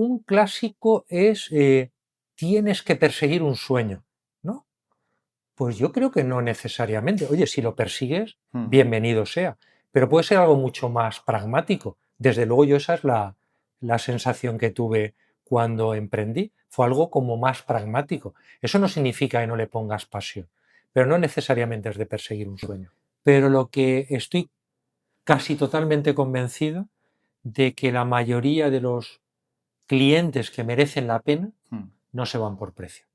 un clásico es tienes que perseguir un sueño, ¿no? Pues yo creo que no necesariamente. Oye, si lo persigues, bienvenido sea. Pero puede ser algo mucho más pragmático. Desde luego yo esa es la sensación que tuve cuando emprendí. Fue algo como más pragmático. Eso no significa que no le pongas pasión, pero no necesariamente es de perseguir un sueño. Pero lo que estoy casi totalmente convencido de que la mayoría de los clientes que merecen la pena no se van por precio.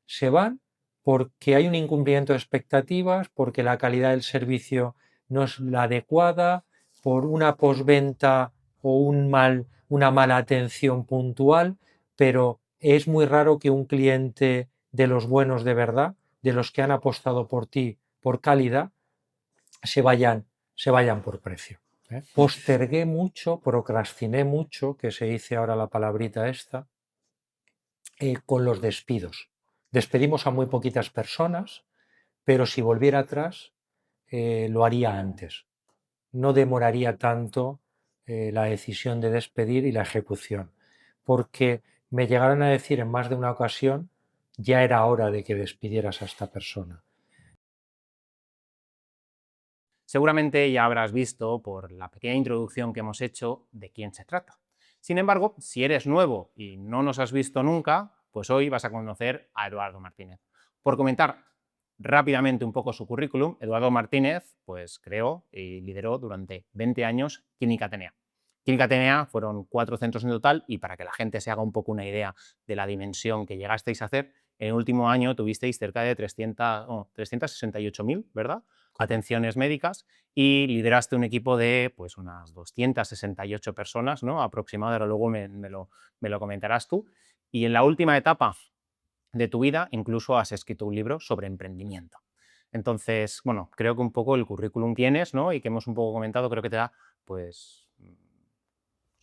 Se van porque hay un incumplimiento de expectativas, porque la calidad del servicio no es la adecuada, por una postventa o una mala atención puntual, pero es muy raro que un cliente de los buenos de verdad, de los que han apostado por ti por calidad, se vayan por precio. Postergué mucho, procrastiné mucho, que se dice ahora la palabrita esta, con los despidos. Despedimos a muy poquitas personas, pero si volviera atrás, lo haría antes. No demoraría tanto la decisión de despedir y la ejecución, porque me llegaron a decir en más de una ocasión, ya era hora de que despidieras a esta persona. Seguramente ya habrás visto por la pequeña introducción que hemos hecho de quién se trata. Sin embargo, si eres nuevo y no nos has visto nunca, pues hoy vas a conocer a Eduardo Martínez. Por comentar rápidamente un poco su currículum, Eduardo Martínez pues creó y lideró durante 20 años Clínica Atenea. Clínica Atenea fueron 4 centros en total y para que la gente se haga un poco una idea de la dimensión que llegasteis a hacer, en el último año tuvisteis cerca de 368.000, ¿verdad? Atenciones médicas y lideraste un equipo de pues unas 268 personas, ¿no? Aproximadamente, ahora luego me lo comentarás tú. Y en la última etapa de tu vida incluso has escrito un libro sobre emprendimiento. Entonces, bueno, creo que un poco el currículum tienes, ¿no? Y que hemos un poco comentado, creo que te da pues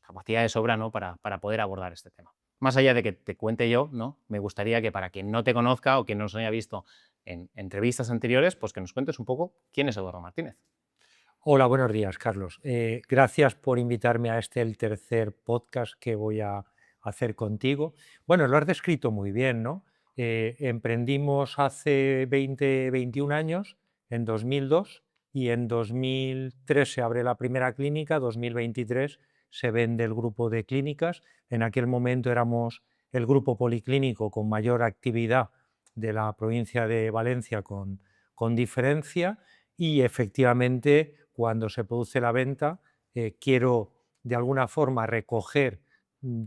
capacidad de sobra, ¿no? Para poder abordar este tema. Más allá de que te cuente yo, ¿no? Me gustaría que para quien no te conozca o quien no nos haya visto en entrevistas anteriores, pues que nos cuentes un poco quién es Eduardo Martínez. Hola, buenos días, Carlos. Gracias por invitarme a el tercer podcast que voy a hacer contigo. Bueno, lo has descrito muy bien, ¿no? Emprendimos hace 21 años, en 2002, y en 2003 se abre la primera clínica, 2023 se vende el grupo de clínicas. En aquel momento éramos el grupo policlínico con mayor actividad de la provincia de Valencia con diferencia, y efectivamente cuando se produce la venta, quiero de alguna forma recoger,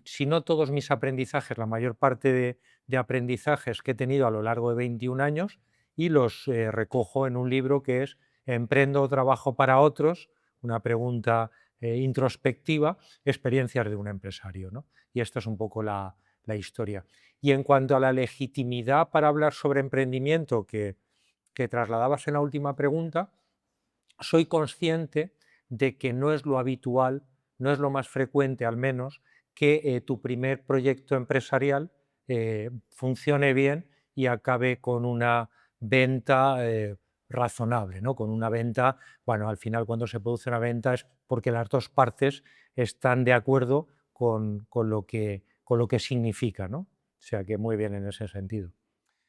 si no todos mis aprendizajes, la mayor parte de aprendizajes que he tenido a lo largo de 21 años, y los recojo en un libro que es Emprendo o trabajo para otros, una pregunta introspectiva, experiencias de un empresario, ¿no? Y esta es un poco la historia. Y en cuanto a la legitimidad para hablar sobre emprendimiento que trasladabas en la última pregunta, soy consciente de que no es lo habitual, no es lo más frecuente al menos, que tu primer proyecto empresarial funcione bien y acabe con una venta razonable, ¿no? Con una venta, bueno, al final cuando se produce una venta es porque las dos partes están de acuerdo con lo que significa, ¿no? O sea que muy bien en ese sentido.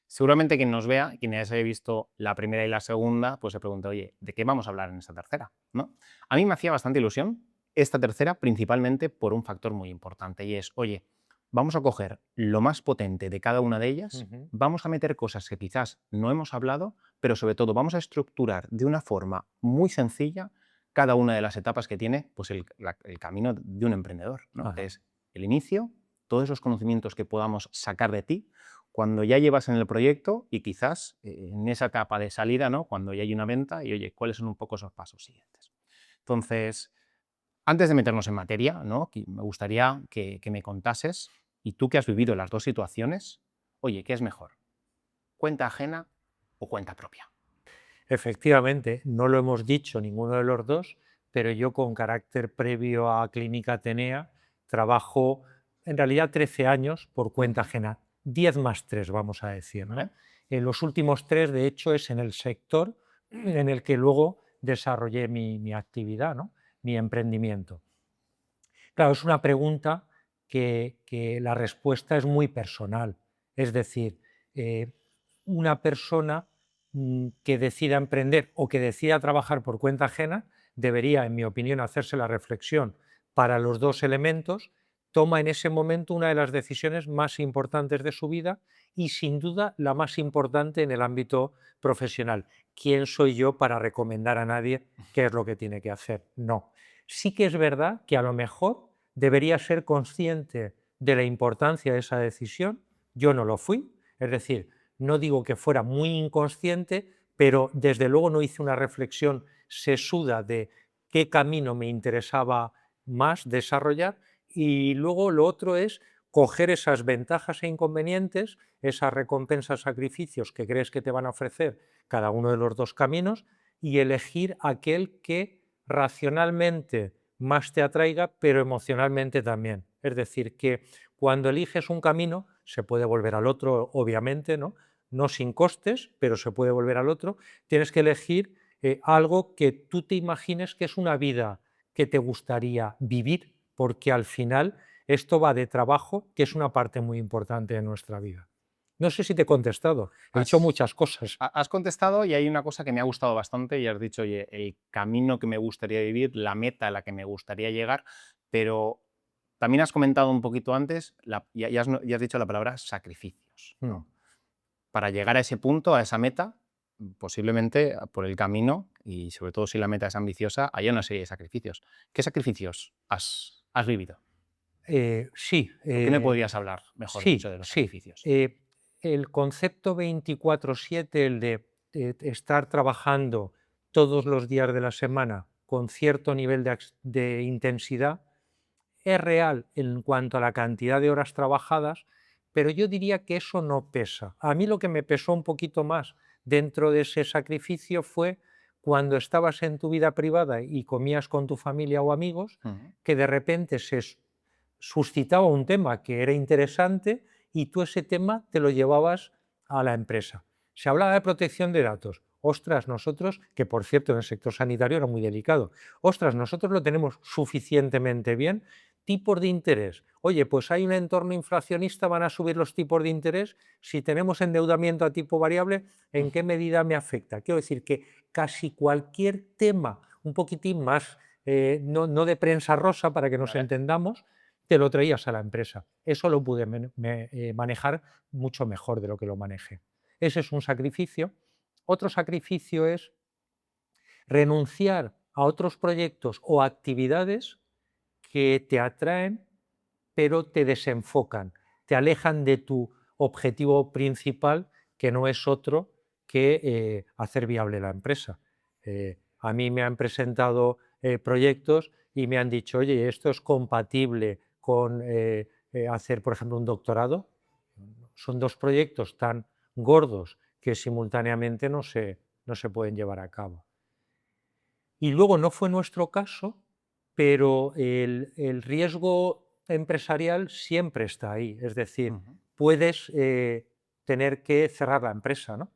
Seguramente quien nos vea, quien haya visto la primera y la segunda, pues se pregunta, oye, ¿de qué vamos a hablar en esta tercera? ¿No? A mí me hacía bastante ilusión esta tercera, principalmente por un factor muy importante, y es, oye, vamos a coger lo más potente de cada una de ellas, vamos a meter cosas que quizás no hemos hablado, pero sobre todo vamos a estructurar de una forma muy sencilla cada una de las etapas que tiene pues, el camino de un emprendedor, ¿no? Que es el inicio, todos esos conocimientos que podamos sacar de ti, cuando ya llevas en el proyecto y quizás en esa etapa de salida, ¿no? Cuando ya hay una venta y, oye, ¿cuáles son un poco esos pasos siguientes? Entonces, antes de meternos en materia, ¿no? Me gustaría que me contases, y tú que has vivido las dos situaciones, oye, ¿qué es mejor? ¿Cuenta ajena o cuenta propia? Efectivamente, no lo hemos dicho ninguno de los dos, pero yo con carácter previo a Clínica Atenea trabajo en realidad 13 años por cuenta ajena, 10 más 3 vamos a decir, ¿no? ¿Vale? En los últimos 3 de hecho es en el sector en el que luego desarrollé mi actividad, ¿no? Mi emprendimiento. Claro, es una pregunta que la respuesta es muy personal. Es decir, una persona que decida emprender o que decida trabajar por cuenta ajena debería, en mi opinión, hacerse la reflexión para los dos elementos, toma en ese momento una de las decisiones más importantes de su vida y sin duda la más importante en el ámbito profesional. ¿Quién soy yo para recomendar a nadie qué es lo que tiene que hacer? No. Sí que es verdad que a lo mejor debería ser consciente de la importancia de esa decisión. Yo no lo fui, es decir, no digo que fuera muy inconsciente, pero desde luego no hice una reflexión sesuda de qué camino me interesaba más desarrollar, y luego lo otro es coger esas ventajas e inconvenientes, esas recompensas, sacrificios que crees que te van a ofrecer cada uno de los dos caminos y elegir aquel que racionalmente más te atraiga, pero emocionalmente también. Es decir, que cuando eliges un camino, se puede volver al otro, obviamente, ¿no? No sin costes, pero se puede volver al otro. Tienes que elegir algo que tú te imagines que es una vida que te gustaría vivir, porque al final esto va de trabajo, que es una parte muy importante de nuestra vida. No sé si te he contestado, he dicho Has, muchas cosas. has contestado y hay una cosa que me ha gustado bastante y has dicho, oye, el camino que me gustaría vivir, la meta a la que me gustaría llegar, pero también has comentado un poquito antes y has dicho la palabra sacrificios, Mm. ¿no? Para llegar a ese punto, a esa meta, posiblemente por el camino, y sobre todo si la meta es ambiciosa, haya una serie de sacrificios. ¿Qué sacrificios has vivido? Sí, ¿Por qué me podrías hablar, mejor dicho, sí, de los sí. sacrificios? El concepto 24/7, el de estar trabajando todos los días de la semana con cierto nivel de intensidad, es real en cuanto a la cantidad de horas trabajadas, pero yo diría que eso no pesa. A mí lo que me pesó un poquito más dentro de ese sacrificio fue cuando estabas en tu vida privada y comías con tu familia o amigos, Ujú. que de repente suscitaba un tema que era interesante y tú ese tema te lo llevabas a la empresa. Se hablaba de protección de datos. Ostras, nosotros, que por cierto en el sector sanitario era muy delicado, ostras, nosotros lo tenemos suficientemente bien. Tipos de interés. Oye, pues hay un entorno inflacionista, van a subir los tipos de interés. Si tenemos endeudamiento a tipo variable, ¿en qué medida me afecta? Quiero decir que casi cualquier tema, un poquitín más, no de prensa rosa para que nos ¿Vale? entendamos, te lo traías a la empresa. Eso lo pude manejar mucho mejor de lo que lo manejé. Ese es un sacrificio. Otro sacrificio es renunciar a otros proyectos o actividades que te atraen, pero te desenfocan, te alejan de tu objetivo principal, que no es otro que hacer viable la empresa. A mí me han presentado proyectos y me han dicho, oye, ¿esto es compatible con hacer, por ejemplo, un doctorado? Son dos proyectos tan gordos que simultáneamente no se pueden llevar a cabo. Y luego no fue nuestro caso, pero el riesgo empresarial siempre está ahí. Es decir, Ujú. puedes tener que cerrar la empresa, ¿no?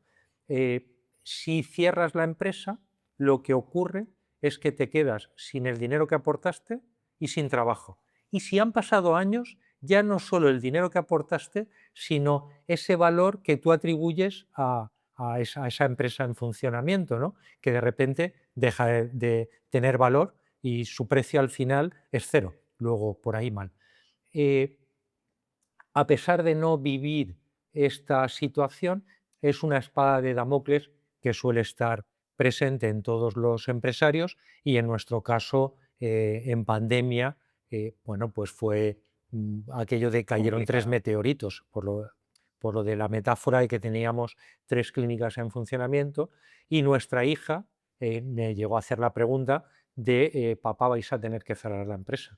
Si cierras la empresa, lo que ocurre es que te quedas sin el dinero que aportaste y sin trabajo. Y si han pasado años, ya no solo el dinero que aportaste, sino ese valor que tú atribuyes a esa empresa en funcionamiento, ¿no? Que de repente deja de tener valor y su precio al final es cero. Luego, por ahí mal. Eh, a pesar de no vivir esta situación, es una espada de Damocles que suele estar presente en todos los empresarios y en nuestro caso, en pandemia, bueno, pues fue aquello de cayeron tres Complicado. meteoritos, por lo de la metáfora de que teníamos tres clínicas en funcionamiento y nuestra hija me llegó a hacer la pregunta de, papá, vais a tener que cerrar la empresa.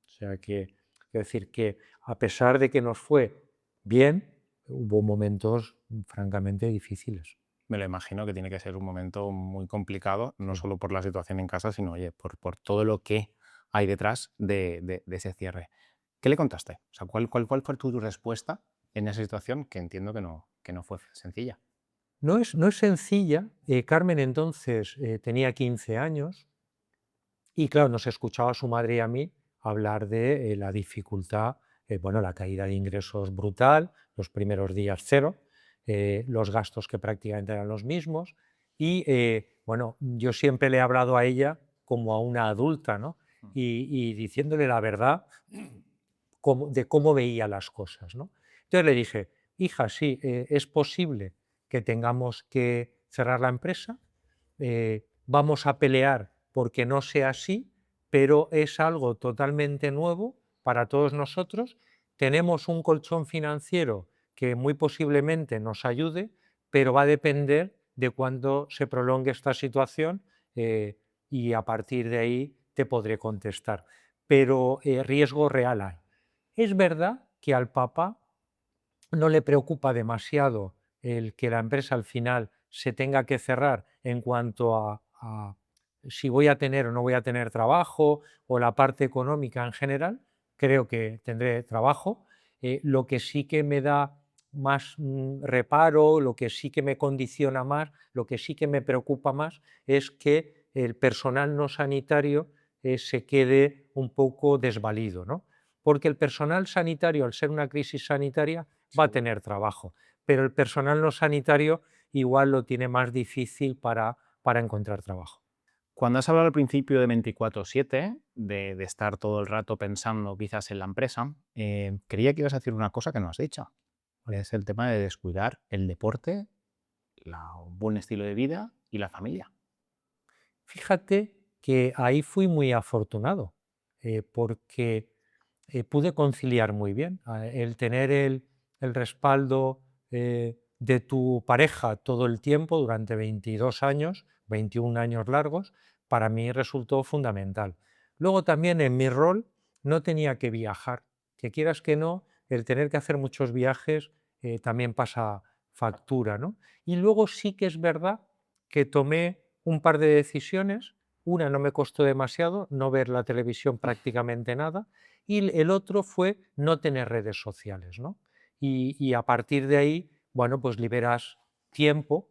O sea que, quiero decir que a pesar de que nos fue bien, hubo momentos francamente difíciles. Me lo imagino que tiene que ser un momento muy complicado, no Sí. solo por la situación en casa, sino oye, por todo lo que hay detrás de ese cierre. ¿Qué le contaste? O sea, ¿cuál fue tu respuesta en esa situación que entiendo que no fue sencilla? No es sencilla. Carmen entonces tenía 15 años y claro, nos escuchaba a su madre y a mí hablar de la dificultad. bueno, la caída de ingresos brutal, los primeros días cero, los gastos que prácticamente eran los mismos y, bueno, yo siempre le he hablado a ella como a una adulta, ¿no? Y diciéndole la verdad de cómo veía las cosas, ¿no? Entonces le dije: hija, sí, es posible que tengamos que cerrar la empresa, vamos a pelear porque no sea así, pero es algo totalmente nuevo para todos nosotros. Tenemos un colchón financiero que muy posiblemente nos ayude, pero va a depender de cuándo se prolongue esta situación, y a partir de ahí te podré contestar. Pero riesgo real hay. Es verdad que al Papa no le preocupa demasiado el que la empresa al final se tenga que cerrar en cuanto a si voy a tener o no voy a tener trabajo o la parte económica en general. Creo que tendré trabajo. Lo que sí que me da más reparo, lo que sí que me condiciona más, lo que sí que me preocupa más es que el personal no sanitario se quede un poco desvalido, ¿no? Porque el personal sanitario, al ser una crisis sanitaria, va a Seguro. tener trabajo, pero el personal no sanitario igual lo tiene más difícil para encontrar trabajo. Cuando has hablado al principio de 24/7, de estar todo el rato pensando quizás en la empresa, creía que ibas a decir una cosa que no has dicho. Es el tema de descuidar el deporte, un buen estilo de vida y la familia. Fíjate que ahí fui muy afortunado, porque pude conciliar muy bien. El tener el respaldo de tu pareja todo el tiempo, durante 22 años, 21 años largos, para mí resultó fundamental. Luego también en mi rol no tenía que viajar, que quieras que no, el tener que hacer muchos viajes también pasa factura, ¿no? Y luego sí que es verdad que tomé un par de decisiones. Una no me costó demasiado, no ver la televisión prácticamente nada, y el otro fue no tener redes sociales, ¿no? Y a partir de ahí, bueno, pues liberas tiempo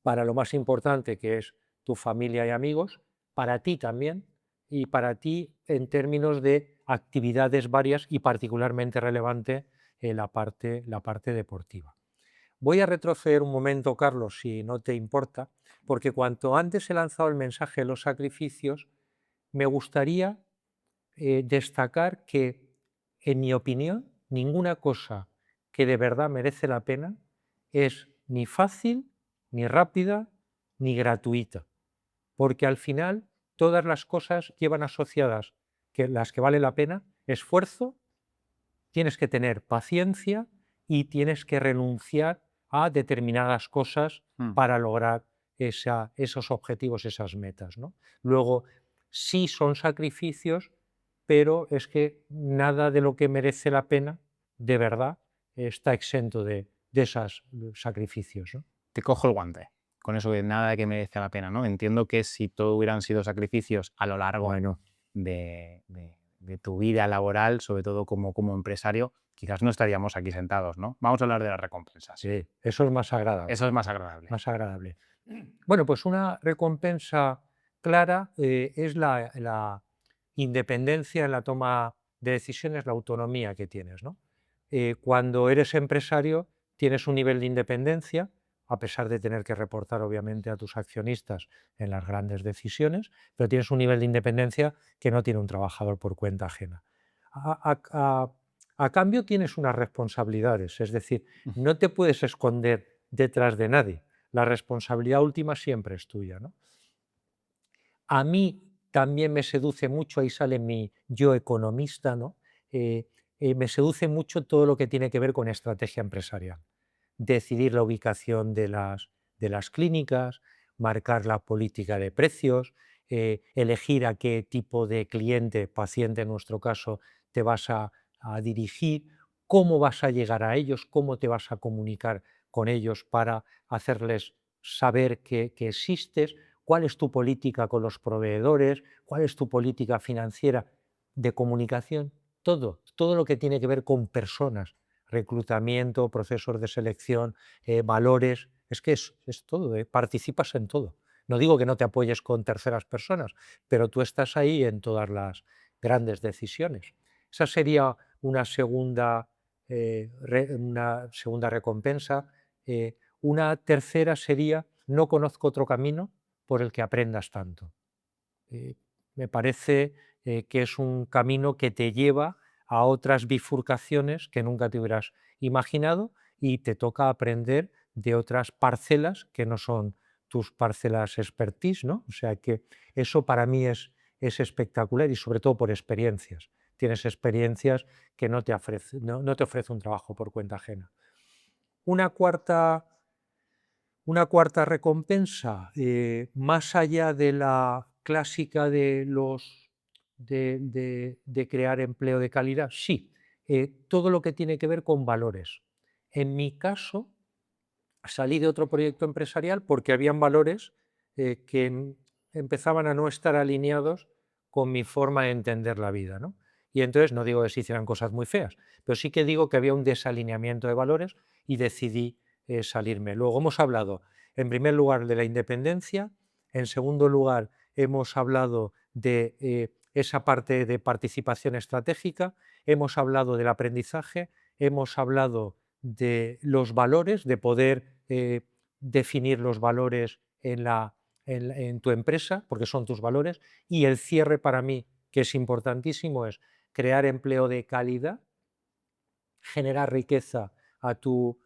para lo más importante, que es tu familia y amigos, para ti también, y para ti en términos de actividades varias y particularmente relevante la parte deportiva. Voy a retroceder un momento, Carlos, si no te importa, porque cuanto antes he lanzado el mensaje de los sacrificios, me gustaría destacar que, en mi opinión, ninguna cosa que de verdad merece la pena es ni fácil, ni rápida, ni gratuita, porque al final todas las cosas llevan asociadas que las que vale la pena esfuerzo, tienes que tener paciencia y tienes que renunciar a determinadas cosas Mm. para lograr esos objetivos, esas metas, ¿no? Luego, sí son sacrificios, pero es que nada de lo que merece la pena, de verdad, está exento de esos sacrificios, ¿no? Te cojo el guante. Con eso de nada que merece la pena, ¿no? Entiendo que si todo hubieran sido sacrificios a lo largo Bueno, de tu vida laboral, sobre todo como empresario, quizás no estaríamos aquí sentados, ¿no? Vamos a hablar de las recompensas. sí, eso es más agradable. Eso es más agradable. Más agradable. Bueno, pues una recompensa clara es la independencia en la toma de decisiones, la autonomía que tienes, ¿no? Cuando eres empresario tienes un nivel de independencia, a pesar de tener que reportar obviamente a tus accionistas en las grandes decisiones, pero tienes un nivel de independencia que no tiene un trabajador por cuenta ajena. A cambio tienes unas responsabilidades, es decir, no te puedes esconder detrás de nadie. La responsabilidad última siempre es tuya, ¿no? A mí también me seduce mucho, ahí sale mi yo economista, ¿no? Me seduce mucho todo lo que tiene que ver con estrategia empresarial. Decidir la ubicación de las clínicas, marcar la política de precios, elegir a qué tipo de cliente, paciente en nuestro caso, te vas a dirigir, cómo vas a llegar a ellos, cómo te vas a comunicar con ellos para hacerles saber que existes, cuál es tu política con los proveedores, cuál es tu política financiera de comunicación, todo lo que tiene que ver con personas, reclutamiento, procesos de selección, valores, es que es todo, participas en todo. No digo que no te apoyes con terceras personas, pero tú estás ahí en todas las grandes decisiones. Esa sería una segunda, una segunda recompensa. Una tercera sería: no conozco otro camino por el que aprendas tanto. Eh, Me parece que es un camino que te lleva a otras bifurcaciones que nunca te hubieras imaginado y te toca aprender de otras parcelas que no son tus parcelas expertise, ¿no? O sea que eso para mí es espectacular y sobre todo por experiencias. Tienes experiencias que no te ofrece un trabajo por cuenta ajena. Una cuarta una cuarta recompensa, más allá de la clásica de los de crear empleo de calidad, sí, todo lo que tiene que ver con valores. En mi caso, salí de otro proyecto empresarial porque habían valores que empezaban a no estar alineados con mi forma de entender la vida, ¿no? Y entonces no digo que se hicieran cosas muy feas, pero sí que digo que había un desalineamiento de valores y decidí salirme. Luego hemos hablado, en primer lugar, de la independencia, en segundo lugar, hemos hablado de esa parte de participación estratégica, hemos hablado del aprendizaje, hemos hablado de los valores, de poder definir los valores en tu empresa, porque son tus valores, y el cierre para mí, que es importantísimo, es crear empleo de calidad, generar riqueza a tu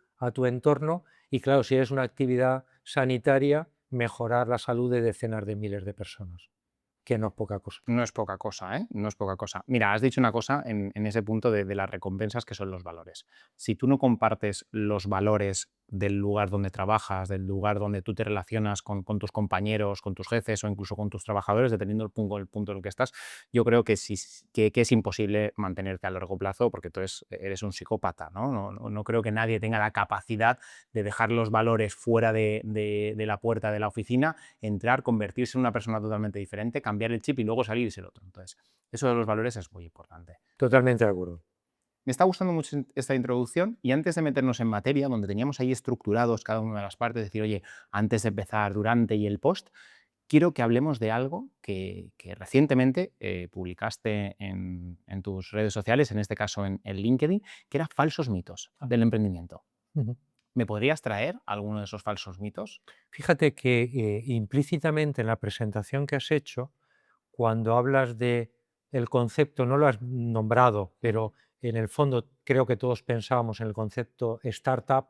entorno y, claro, si eres una actividad sanitaria, mejorar la salud de decenas de miles de personas, que no es poca cosa. No es poca cosa, ¿eh? No es poca cosa. Mira, has dicho una cosa en ese punto de las recompensas que son los valores. Si tú no compartes los valores del lugar donde trabajas, del lugar donde tú te relacionas con tus compañeros, con tus jefes o incluso con tus trabajadores, dependiendo del punto en el que estás, yo creo que, que es imposible mantenerte a largo plazo porque tú eres un psicópata, ¿no? No creo que nadie tenga la capacidad de dejar los valores fuera de la puerta de la oficina, entrar, convertirse en una persona totalmente diferente, cambiar el chip y luego salir y ser otro. Entonces, eso de los valores es muy importante. Totalmente de acuerdo. Me está gustando mucho esta introducción y antes de meternos en materia, donde teníamos ahí estructurados cada una de las partes, decir, oye, antes de empezar, durante y el post, quiero que hablemos de algo que recientemente publicaste en tus redes sociales, en este caso en LinkedIn, que era falsos mitos del emprendimiento. Ujú. ¿Me podrías traer alguno de esos falsos mitos? Fíjate que implícitamente en la presentación que has hecho, cuando hablas de el concepto, no lo has nombrado, pero en el fondo creo que todos pensábamos en el concepto startup,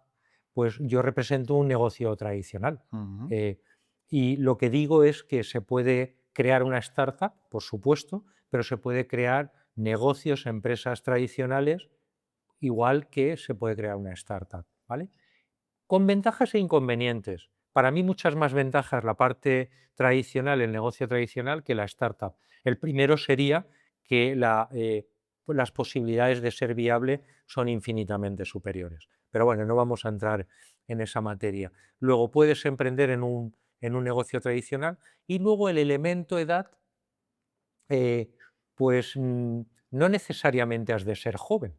pues yo represento un negocio tradicional. Ujú. Eh, y lo que digo es que se puede crear una startup, por supuesto, pero se puede crear negocios, empresas tradicionales, igual que se puede crear una startup, ¿vale? Con ventajas e inconvenientes. Para mí muchas más ventajas la parte tradicional, el negocio tradicional, que la startup. El primero sería que pues las posibilidades de ser viable son infinitamente superiores. Pero bueno, no vamos a entrar en esa materia. Luego puedes emprender en un negocio tradicional y luego el elemento edad, eh, pues no necesariamente has de ser joven.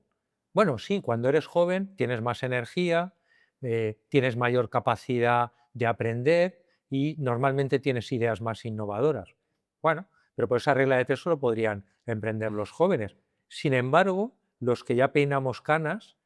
Bueno, sí, cuando eres joven tienes más energía, tienes mayor capacidad de aprender y normalmente tienes ideas más innovadoras. Bueno, pero por esa regla de tres solo podrían emprender los jóvenes. Sin embargo, los que ya peinamos canas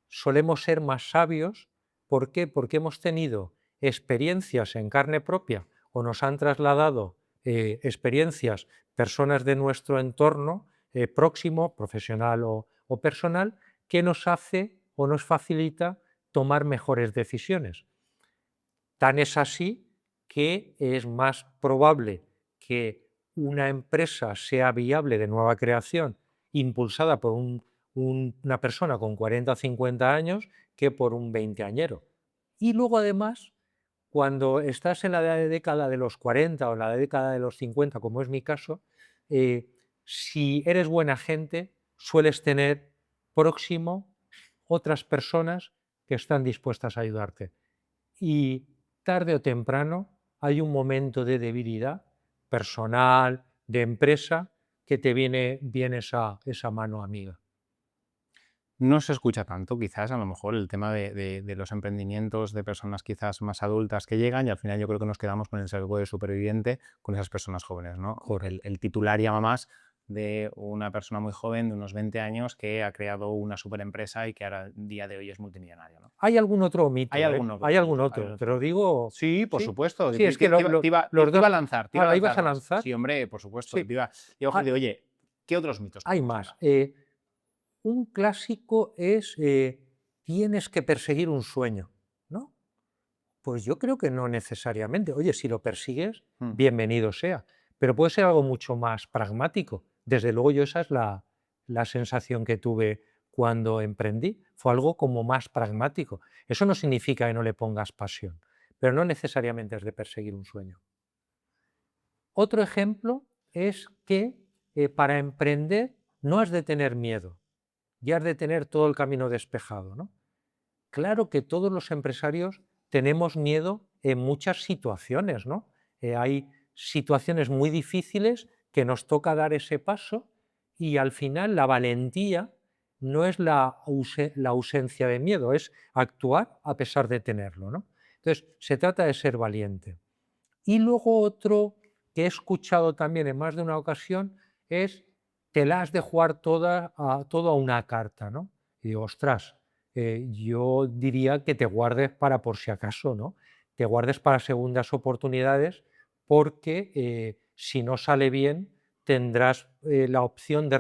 solemos ser más sabios. ¿Por qué? Porque hemos tenido experiencias en carne propia o nos han trasladado experiencias personas de nuestro entorno próximo, profesional o personal, que nos hace o nos facilita tomar mejores decisiones. Tan es así que es más probable que una empresa sea viable de nueva creación, impulsada por una persona con 40 o 50 años, que por un veinteañero. Y luego, además, cuando estás en la década de los 40 o en la década de los 50, como es mi caso, eh, si eres buena gente, sueles tener próximo otras personas que están dispuestas a ayudarte. Y tarde o temprano hay un momento de debilidad personal, de empresa, que te viene bien esa mano amiga. No se escucha tanto, quizás, a lo mejor, el tema de los emprendimientos de personas quizás más adultas que llegan y al final yo creo que nos quedamos con el sesgo de superviviente con esas personas jóvenes, ¿no? Correcto. El titular llama más, de una persona muy joven de unos 20 años que ha creado una super empresa y que ahora, día de hoy, es multimillonario, ¿no? Hay algún otro ¿Hay mito, ¿eh? algún otro Hay algún mito? otro, te lo digo. Sí, por Sí, supuesto. sí, es que los Te iba dos. a lanzar, te iba Ah, a ¿la ibas lanzar a más. lanzar? Sí, hombre, por supuesto. Sí. Te iba a Ah, decir, oye, ¿qué otros mitos hay tenemos más. ahora? Un clásico es tienes que perseguir un sueño, ¿no? Pues yo creo que no necesariamente. Oye, si lo persigues, Mm. bienvenido sea. Pero puede ser algo mucho más pragmático. Desde luego yo esa es la sensación que tuve cuando emprendí. Fue algo como más pragmático. Eso no significa que no le pongas pasión, pero no necesariamente es de perseguir un sueño. Otro ejemplo es que para emprender no has de tener miedo, ya has de tener todo el camino despejado, ¿no? Claro que todos los empresarios tenemos miedo en muchas situaciones, ¿no? Hay situaciones muy difíciles que nos toca dar ese paso y al final la valentía no es la ausencia de miedo, es actuar a pesar de tenerlo, ¿no? Entonces, se trata de ser valiente. Y luego otro que he escuchado también en más de una ocasión es, te la has de jugar todo a una carta, ¿no? Y digo, ostras, yo diría que te guardes para por si acaso, ¿no? Te guardes para segundas oportunidades porque si no sale bien tendrás la opción de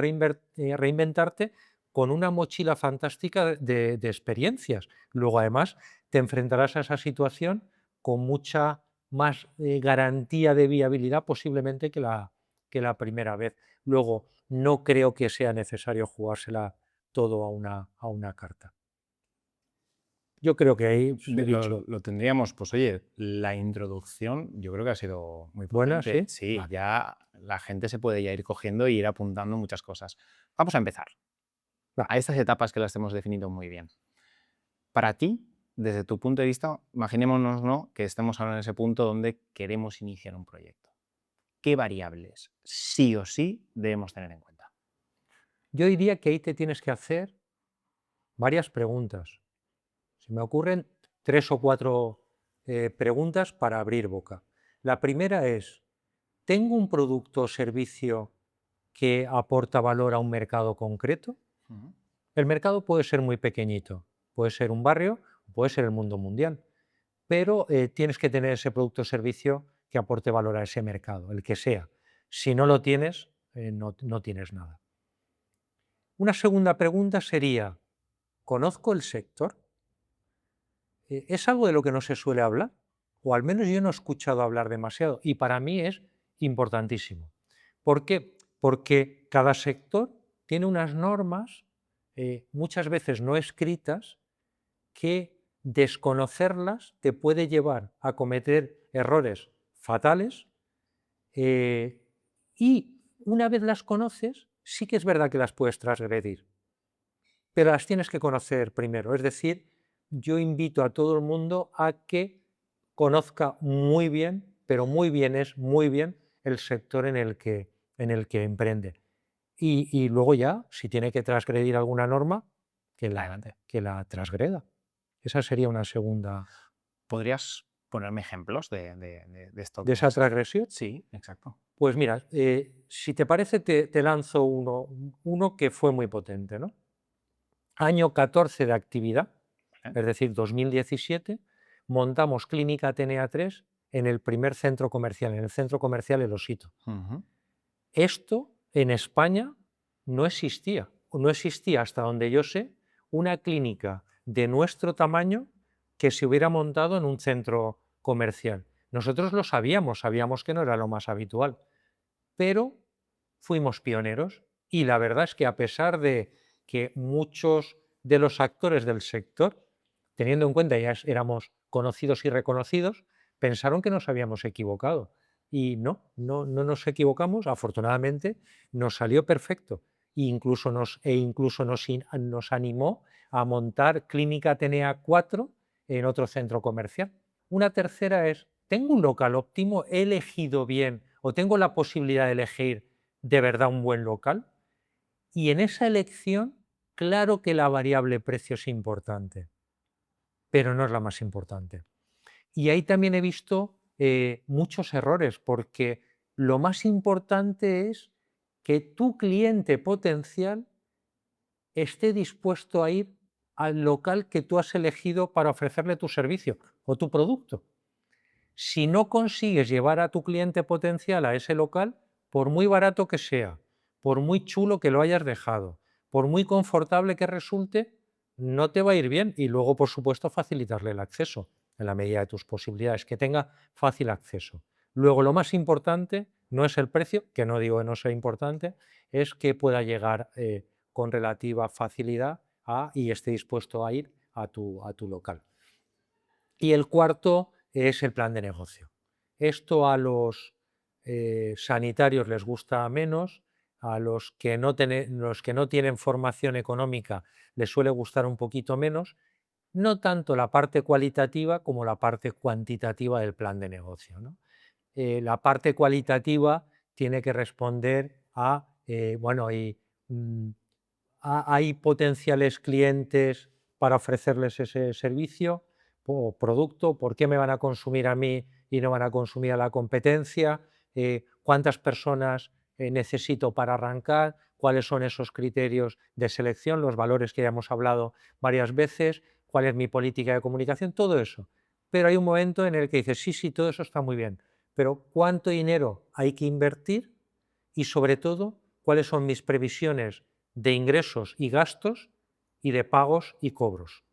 reinventarte con una mochila fantástica de experiencias. Luego además te enfrentarás a esa situación con mucha más garantía de viabilidad posiblemente que la primera vez. Luego, no creo que sea necesario jugársela todo a una carta. Yo creo que ahí he dicho, Lo tendríamos, pues oye, la introducción yo creo que ha sido muy buena, potente. ¿sí? Sí, Vale. ya la gente se puede ya ir cogiendo y ir apuntando muchas cosas. Vamos a empezar. Va. A estas etapas que las hemos definido muy bien. Para ti, desde tu punto de vista, imaginémonos, ¿no?, que estemos ahora en ese punto donde queremos iniciar un proyecto. ¿Qué variables sí o sí debemos tener en cuenta? Yo diría que ahí te tienes que hacer varias preguntas. Se me ocurren 3 o 4 preguntas para abrir boca. La primera es, ¿tengo un producto o servicio que aporta valor a un mercado concreto? Ujú. El mercado puede ser muy pequeñito, puede ser un barrio, puede ser el mundo mundial, pero tienes que tener ese producto o servicio que aporte valor a ese mercado, el que sea. Si no lo tienes, no tienes nada. Una segunda pregunta sería, ¿conozco el sector? ¿Es algo de lo que no se suele hablar? O al menos yo no he escuchado hablar demasiado y para mí es importantísimo. ¿Por qué? Porque cada sector tiene unas normas, muchas veces no escritas, que desconocerlas te puede llevar a cometer errores fatales y una vez las conoces, sí que es verdad que las puedes transgredir, pero las tienes que conocer primero. Es decir, yo invito a todo el mundo a que conozca muy bien, pero muy bien es muy bien el sector en el que emprende. Y luego ya, si tiene que transgredir alguna norma, que la, Adelante. que la transgreda. Esa sería una segunda ¿Podrías ponerme ejemplos de esto de que esa has... transgresión. Sí, exacto. Pues mira, si te parece, te lanzo uno que fue muy potente, ¿no? Año 14 de actividad, ¿Vale? es decir, 2017, montamos Clínica Atenea 3 en el primer centro comercial, en el centro comercial El Osito. Ujú. Esto en España no existía, no existía hasta donde yo sé una clínica de nuestro tamaño que se hubiera montado en un centro comercial. Nosotros lo sabíamos que no era lo más habitual, pero fuimos pioneros y la verdad es que a pesar de que muchos de los actores del sector, teniendo en cuenta ya éramos conocidos y reconocidos, pensaron que nos habíamos equivocado. Y no nos equivocamos, afortunadamente nos salió perfecto e incluso nos animó a montar Clínica Atenea 4 en otro centro comercial. Una tercera es, ¿tengo un local óptimo? ¿He elegido bien o tengo la posibilidad de elegir de verdad un buen local? Y en esa elección, claro que la variable precio es importante, pero no es la más importante. Y ahí también he visto muchos errores, porque lo más importante es que tu cliente potencial esté dispuesto a ir al local que tú has elegido para ofrecerle tu servicio o tu producto. Si no consigues llevar a tu cliente potencial a ese local, por muy barato que sea, por muy chulo que lo hayas dejado, por muy confortable que resulte, no te va a ir bien. Y luego, por supuesto, facilitarle el acceso en la medida de tus posibilidades, que tenga fácil acceso. Luego, lo más importante no es el precio, que no digo que no sea importante, es que pueda llegar con relativa facilidad y esté dispuesto a ir a tu local. Y el cuarto es el plan de negocio. Esto a los sanitarios les gusta menos, a los que no tienen formación económica les suele gustar un poquito menos, no tanto la parte cualitativa como la parte cuantitativa del plan de negocio, ¿no? La parte cualitativa tiene que responder a, bueno, hay potenciales clientes para ofrecerles ese servicio o producto, por qué me van a consumir a mí y no van a consumir a la competencia, cuántas personas necesito para arrancar, cuáles son esos criterios de selección, los valores que ya hemos hablado varias veces, cuál es mi política de comunicación, todo eso. Pero hay un momento en el que dices, sí, sí, todo eso está muy bien, pero ¿cuánto dinero hay que invertir? Y sobre todo, ¿cuáles son mis previsiones de ingresos y gastos y de pagos y cobros?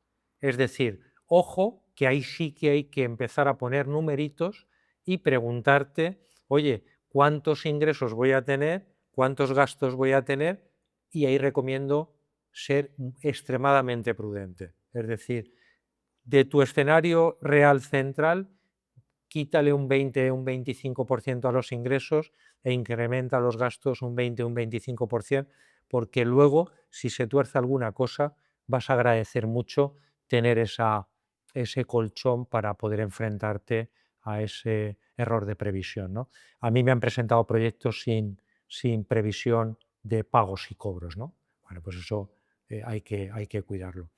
Es decir, ojo, que ahí sí que hay que empezar a poner numeritos y preguntarte, oye, ¿cuántos ingresos voy a tener? ¿Cuántos gastos voy a tener? Y ahí recomiendo ser extremadamente prudente. Es decir, de tu escenario real central, quítale un 20, un 25% a los ingresos e incrementa los gastos un 20, un 25%, porque luego, si se tuerce alguna cosa, vas a agradecer mucho tener ese colchón para poder enfrentarte a ese error de previsión, ¿no? A mí me han presentado proyectos sin previsión de pagos y cobros, ¿no? Bueno, pues eso hay que cuidarlo.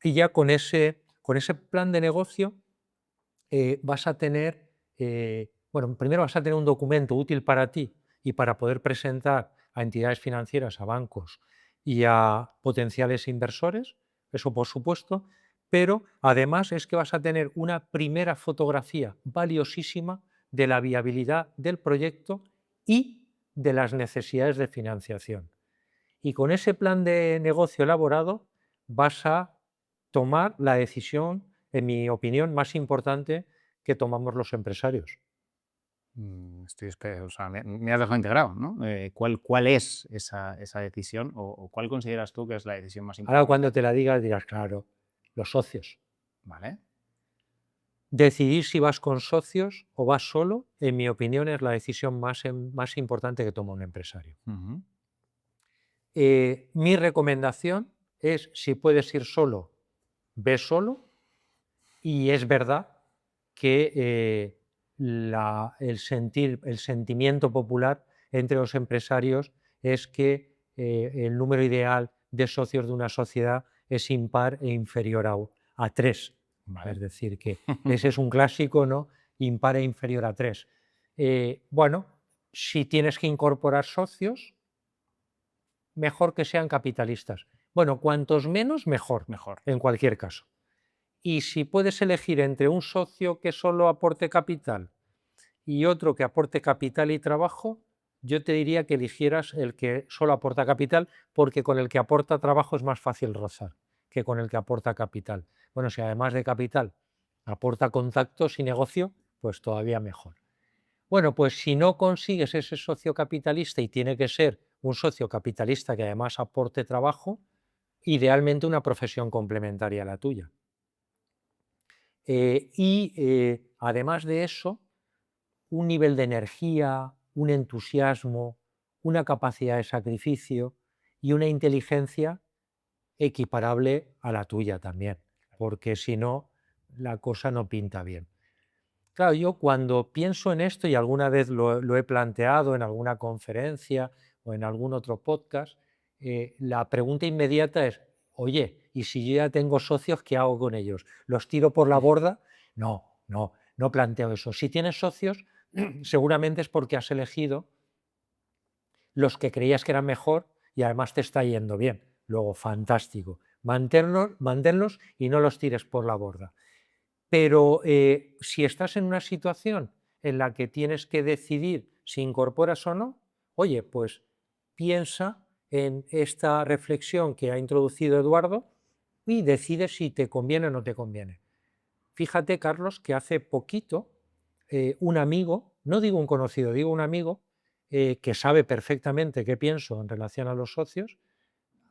Y ya con ese plan de negocio vas a tener, bueno, primero vas a tener un documento útil para ti y para poder presentar a entidades financieras, a bancos y a potenciales inversores, eso por supuesto, pero además es que vas a tener una primera fotografía valiosísima de la viabilidad del proyecto y de las necesidades de financiación. Y con ese plan de negocio elaborado vas a tomar la decisión, en mi opinión, más importante que tomamos los empresarios. O sea, me has dejado integrado, ¿no? ¿Cuál es esa decisión o cuál consideras tú que es la decisión más Ahora importante? cuando te la diga dirás, claro, los socios. ¿Vale? Decidir si vas con socios o vas solo, en mi opinión, es la decisión más importante que toma un empresario. Ujú. Mi recomendación es, si puedes ir solo, ve solo. Y es verdad que el sentimiento popular entre los empresarios es que el número ideal de socios de una sociedad es impar e inferior a 3. Es Vale. decir, que ese es un clásico, ¿no? Impar e inferior a 3. Bueno, si tienes que incorporar socios, mejor que sean capitalistas. Bueno, cuantos menos, mejor, Mejor. en cualquier caso. Y si puedes elegir entre un socio que solo aporte capital y otro que aporte capital y trabajo, yo te diría que eligieras el que solo aporta capital, porque con el que aporta trabajo es más fácil rozar que con el que aporta capital. Bueno, si además de capital aporta contactos y negocio, pues todavía mejor. Bueno, pues si no consigues ese socio capitalista y tiene que ser un socio capitalista que además aporte trabajo, idealmente una profesión complementaria a la tuya. Además de eso, un nivel de energía, un entusiasmo, una capacidad de sacrificio y una inteligencia equiparable a la tuya también, porque si no, la cosa no pinta bien. Claro, yo cuando pienso en esto, y alguna vez lo he planteado en alguna conferencia o en algún otro podcast, la pregunta inmediata es, oye, ¿y si yo ya tengo socios, qué hago con ellos? ¿Los tiro por la borda? No, no, no planteo eso. Si tienes socios, seguramente es porque has elegido los que creías que eran mejor y además te está yendo bien. Luego, fantástico. Manténlos y no los tires por la borda. Pero si estás en una situación en la que tienes que decidir si incorporas o no, oye, pues piensa en esta reflexión que ha introducido Eduardo y decide si te conviene o no te conviene. Fíjate, Carlos, que hace poquito un amigo, no digo un conocido, digo un amigo que sabe perfectamente qué pienso en relación a los socios,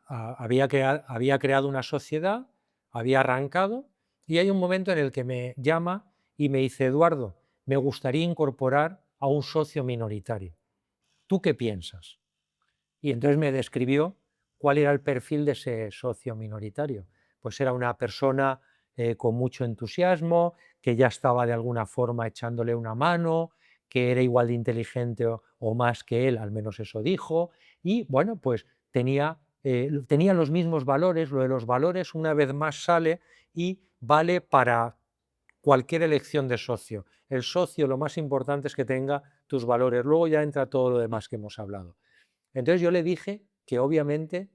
había creado una sociedad, había arrancado y hay un momento en el que me llama y me dice, Eduardo, me gustaría incorporar a un socio minoritario. ¿Tú qué piensas? Y entonces me describió cuál era el perfil de ese socio minoritario. Pues era una persona con mucho entusiasmo, que ya estaba de alguna forma echándole una mano, que era igual de inteligente o más que él, al menos eso dijo, y bueno, pues tenía los mismos valores. Lo de los valores una vez más sale y vale para cualquier elección de socio. El socio lo más importante es que tenga tus valores, luego ya entra todo lo demás que hemos hablado. Entonces yo le dije que obviamente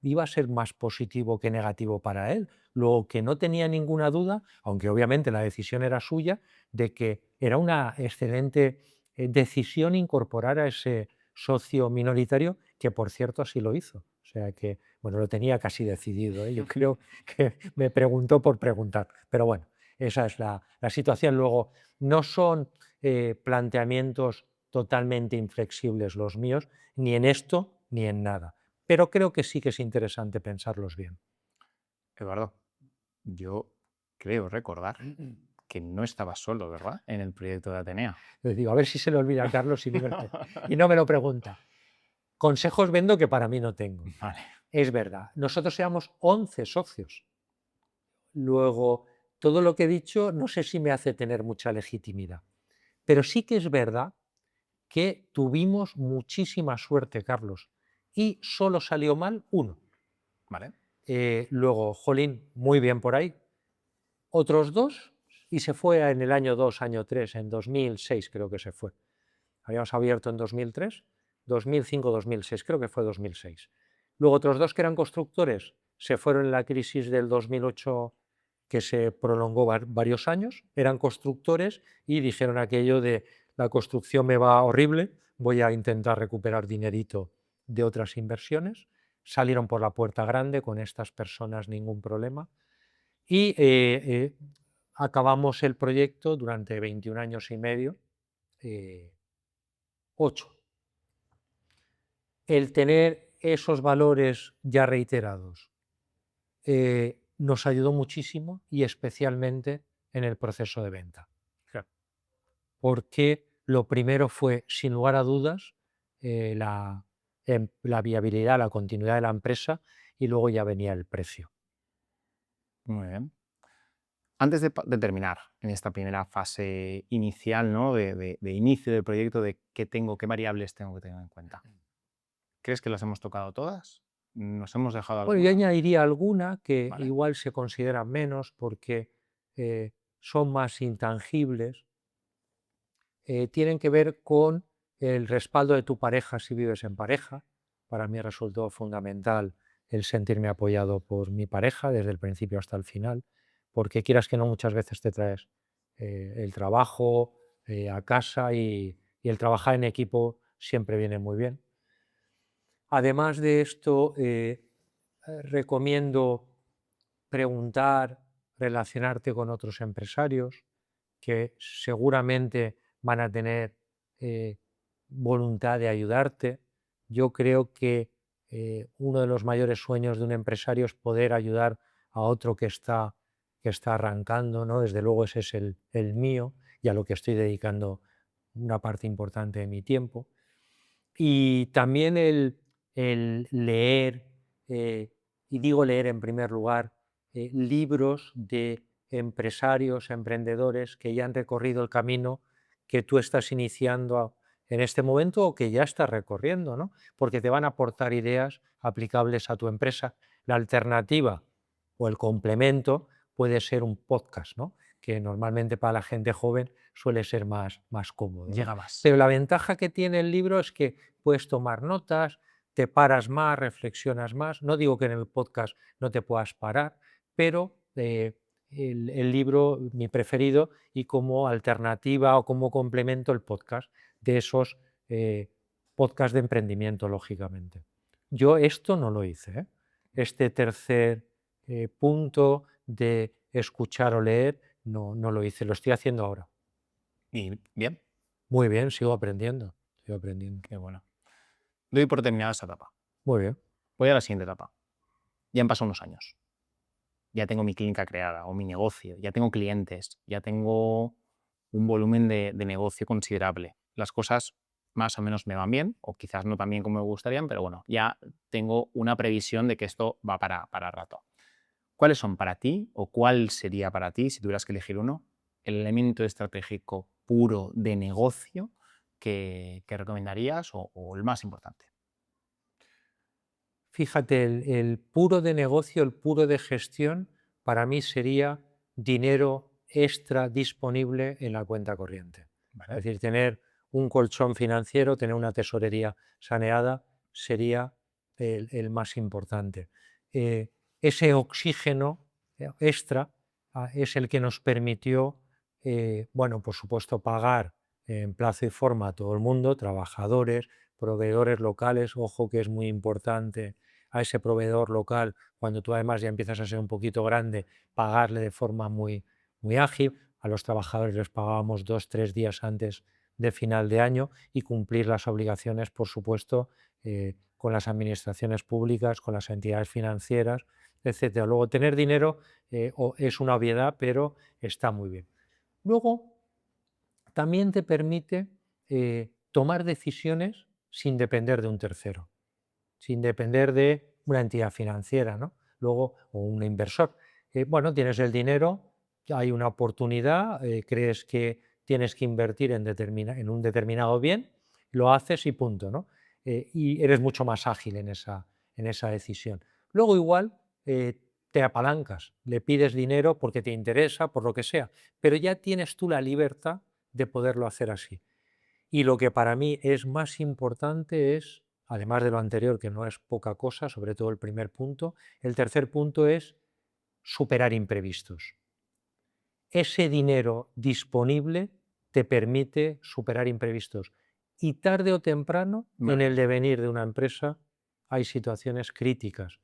iba a ser más positivo que negativo para él, luego que no tenía ninguna duda, aunque obviamente la decisión era suya, de que era una excelente decisión incorporar a ese socio minoritario, que por cierto así lo hizo. O sea que, bueno, lo tenía casi decidido, ¿eh? Yo creo que me preguntó por preguntar, pero bueno, esa es la situación. Luego, no son planteamientos totalmente inflexibles los míos, ni en esto ni en nada. Pero creo que sí que es interesante pensarlos bien. Eduardo, yo creo recordar que no estabas solo, ¿verdad? En el proyecto de Atenea. Les digo, a ver si se le olvida a Carlos y no me lo pregunta. Consejos vendo que para mí no tengo. Vale. Es verdad, nosotros éramos 11 socios. Luego, todo lo que he dicho no sé si me hace tener mucha legitimidad, pero sí que es verdad que tuvimos muchísima suerte, Carlos, y solo salió mal uno. Vale. Luego, jolín, muy bien por ahí. Otros dos, y se fue en el año 2, año 3, en 2006 creo que se fue. Habíamos abierto en 2003, 2005, 2006, creo que fue 2006. Luego otros dos que eran constructores se fueron en la crisis del 2008, que se prolongó varios años, eran constructores y dijeron aquello de la construcción me va horrible, voy a intentar recuperar dinerito de otras inversiones. Salieron por la puerta grande, con estas personas ningún problema. Y acabamos el proyecto durante 21 años y medio, 8. El tener esos valores ya reiterados nos ayudó muchísimo y especialmente en el proceso de venta. Claro. Porque lo primero fue, sin lugar a dudas, la viabilidad, la continuidad de la empresa y luego ya venía el precio. Muy bien. Antes de terminar en esta primera fase inicial, ¿no? de inicio del proyecto, de qué variables tengo que tener en cuenta. ¿Crees que las hemos tocado todas? ¿Nos hemos dejado Bueno, yo alguna? añadiría alguna que Vale. igual se consideran menos porque son más intangibles. Tienen que ver con el respaldo de tu pareja si vives en pareja. Para mí resultó fundamental el sentirme apoyado por mi pareja desde el principio hasta el final, porque quieras que no, muchas veces te traes el trabajo a casa y el trabajar en equipo siempre viene muy bien. Además de esto, recomiendo preguntar, relacionarte con otros empresarios que seguramente van a tener eh, voluntad de ayudarte. Yo creo que uno de los mayores sueños de un empresario es poder ayudar a otro que está arrancando, ¿no? Desde luego ese es el mío y a lo que estoy dedicando una parte importante de mi tiempo. Y también el leer, y digo leer en primer lugar, libros de empresarios, emprendedores que ya han recorrido el camino que tú estás iniciando en este momento o que ya estás recorriendo, ¿no? Porque te van a aportar ideas aplicables a tu empresa. La alternativa o el complemento puede ser un podcast, ¿no? que normalmente para la gente joven suele ser más cómodo, ¿no? Llega más. Pero la ventaja que tiene el libro es que puedes tomar notas, te paras más, reflexionas más. No digo que en el podcast no te puedas parar, pero el libro, mi preferido, y como alternativa o como complemento el podcast de esos podcasts de emprendimiento, lógicamente. Yo esto no lo hice, ¿eh? Este tercer punto de escuchar o leer, no lo hice, lo estoy haciendo ahora. Y bien, Muy bien, sigo aprendiendo, sigo aprendiendo. qué bueno. Doy por terminada esa etapa. Muy bien. Voy a la siguiente etapa. Ya han pasado unos años. Ya tengo mi clínica creada o mi negocio, ya tengo clientes, ya tengo un volumen de negocio considerable. Las cosas más o menos me van bien, o quizás no tan bien como me gustarían, pero bueno, ya tengo una previsión de que esto va para rato. ¿Cuáles son para ti, o cuál sería para ti, si tuvieras que elegir uno, el elemento estratégico puro de negocio que recomendarías o el más importante? Fíjate, el puro de negocio, el puro de gestión, para mí sería dinero extra disponible en la cuenta corriente. Es ¿Vale? decir, tener un colchón financiero, tener una tesorería saneada, sería el más importante. Ese oxígeno extra es el que nos permitió, bueno, por supuesto, pagar en plazo y forma a todo el mundo, trabajadores, proveedores locales, ojo que es muy importante a ese proveedor local, cuando tú además ya empiezas a ser un poquito grande, pagarle de forma muy ágil. A los trabajadores les pagábamos 2, 3 días antes de final de año y cumplir las obligaciones, por supuesto, con las administraciones públicas, con las entidades financieras, etcétera. Luego, tener dinero es una obviedad, pero está muy bien. Luego, también te permite tomar decisiones sin depender de un tercero, sin depender de una entidad financiera, ¿no? Luego, o un inversor. Bueno, tienes el dinero, hay una oportunidad, crees que tienes que invertir en un determinado bien, lo haces y punto, ¿no? Y eres mucho más ágil en esa decisión. Luego igual te apalancas, le pides dinero porque te interesa, por lo que sea, pero ya tienes tú la libertad de poderlo hacer así. Y lo que para mí es más importante es, además de lo anterior, que no es poca cosa, sobre todo el primer punto, el tercer punto es superar imprevistos. Ese dinero disponible te permite superar imprevistos. Y tarde o temprano, en Vale. el devenir de una empresa, hay situaciones críticas,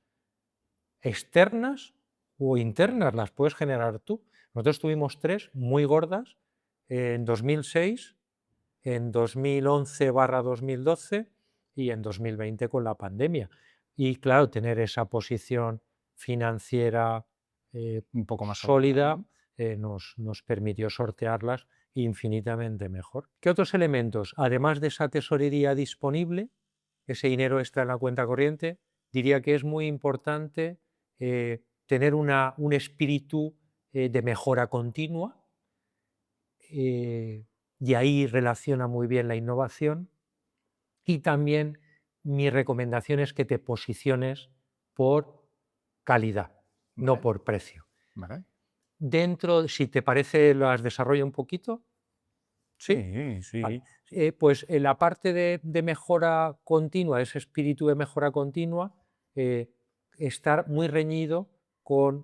externas o internas, las puedes generar tú. Nosotros tuvimos tres muy gordas en 2006, en 2011/2012 y en 2020 con la pandemia. Y claro, tener esa posición financiera Un poco más sólida, sólida ¿no? nos permitió sortearlas infinitamente mejor. ¿Qué otros elementos? Además de esa tesorería disponible, ese dinero extra en la cuenta corriente, diría que es muy importante tener un espíritu de mejora continua, y ahí relaciona muy bien la innovación. Y también mi recomendación es que te posiciones por calidad, no Vale, por precio. vale. Dentro, si te parece, las desarrollo un poquito. ¿Sí? Sí, Vale. sí. Pues en la parte de mejora continua, ese espíritu de mejora continua, eh, estar muy reñido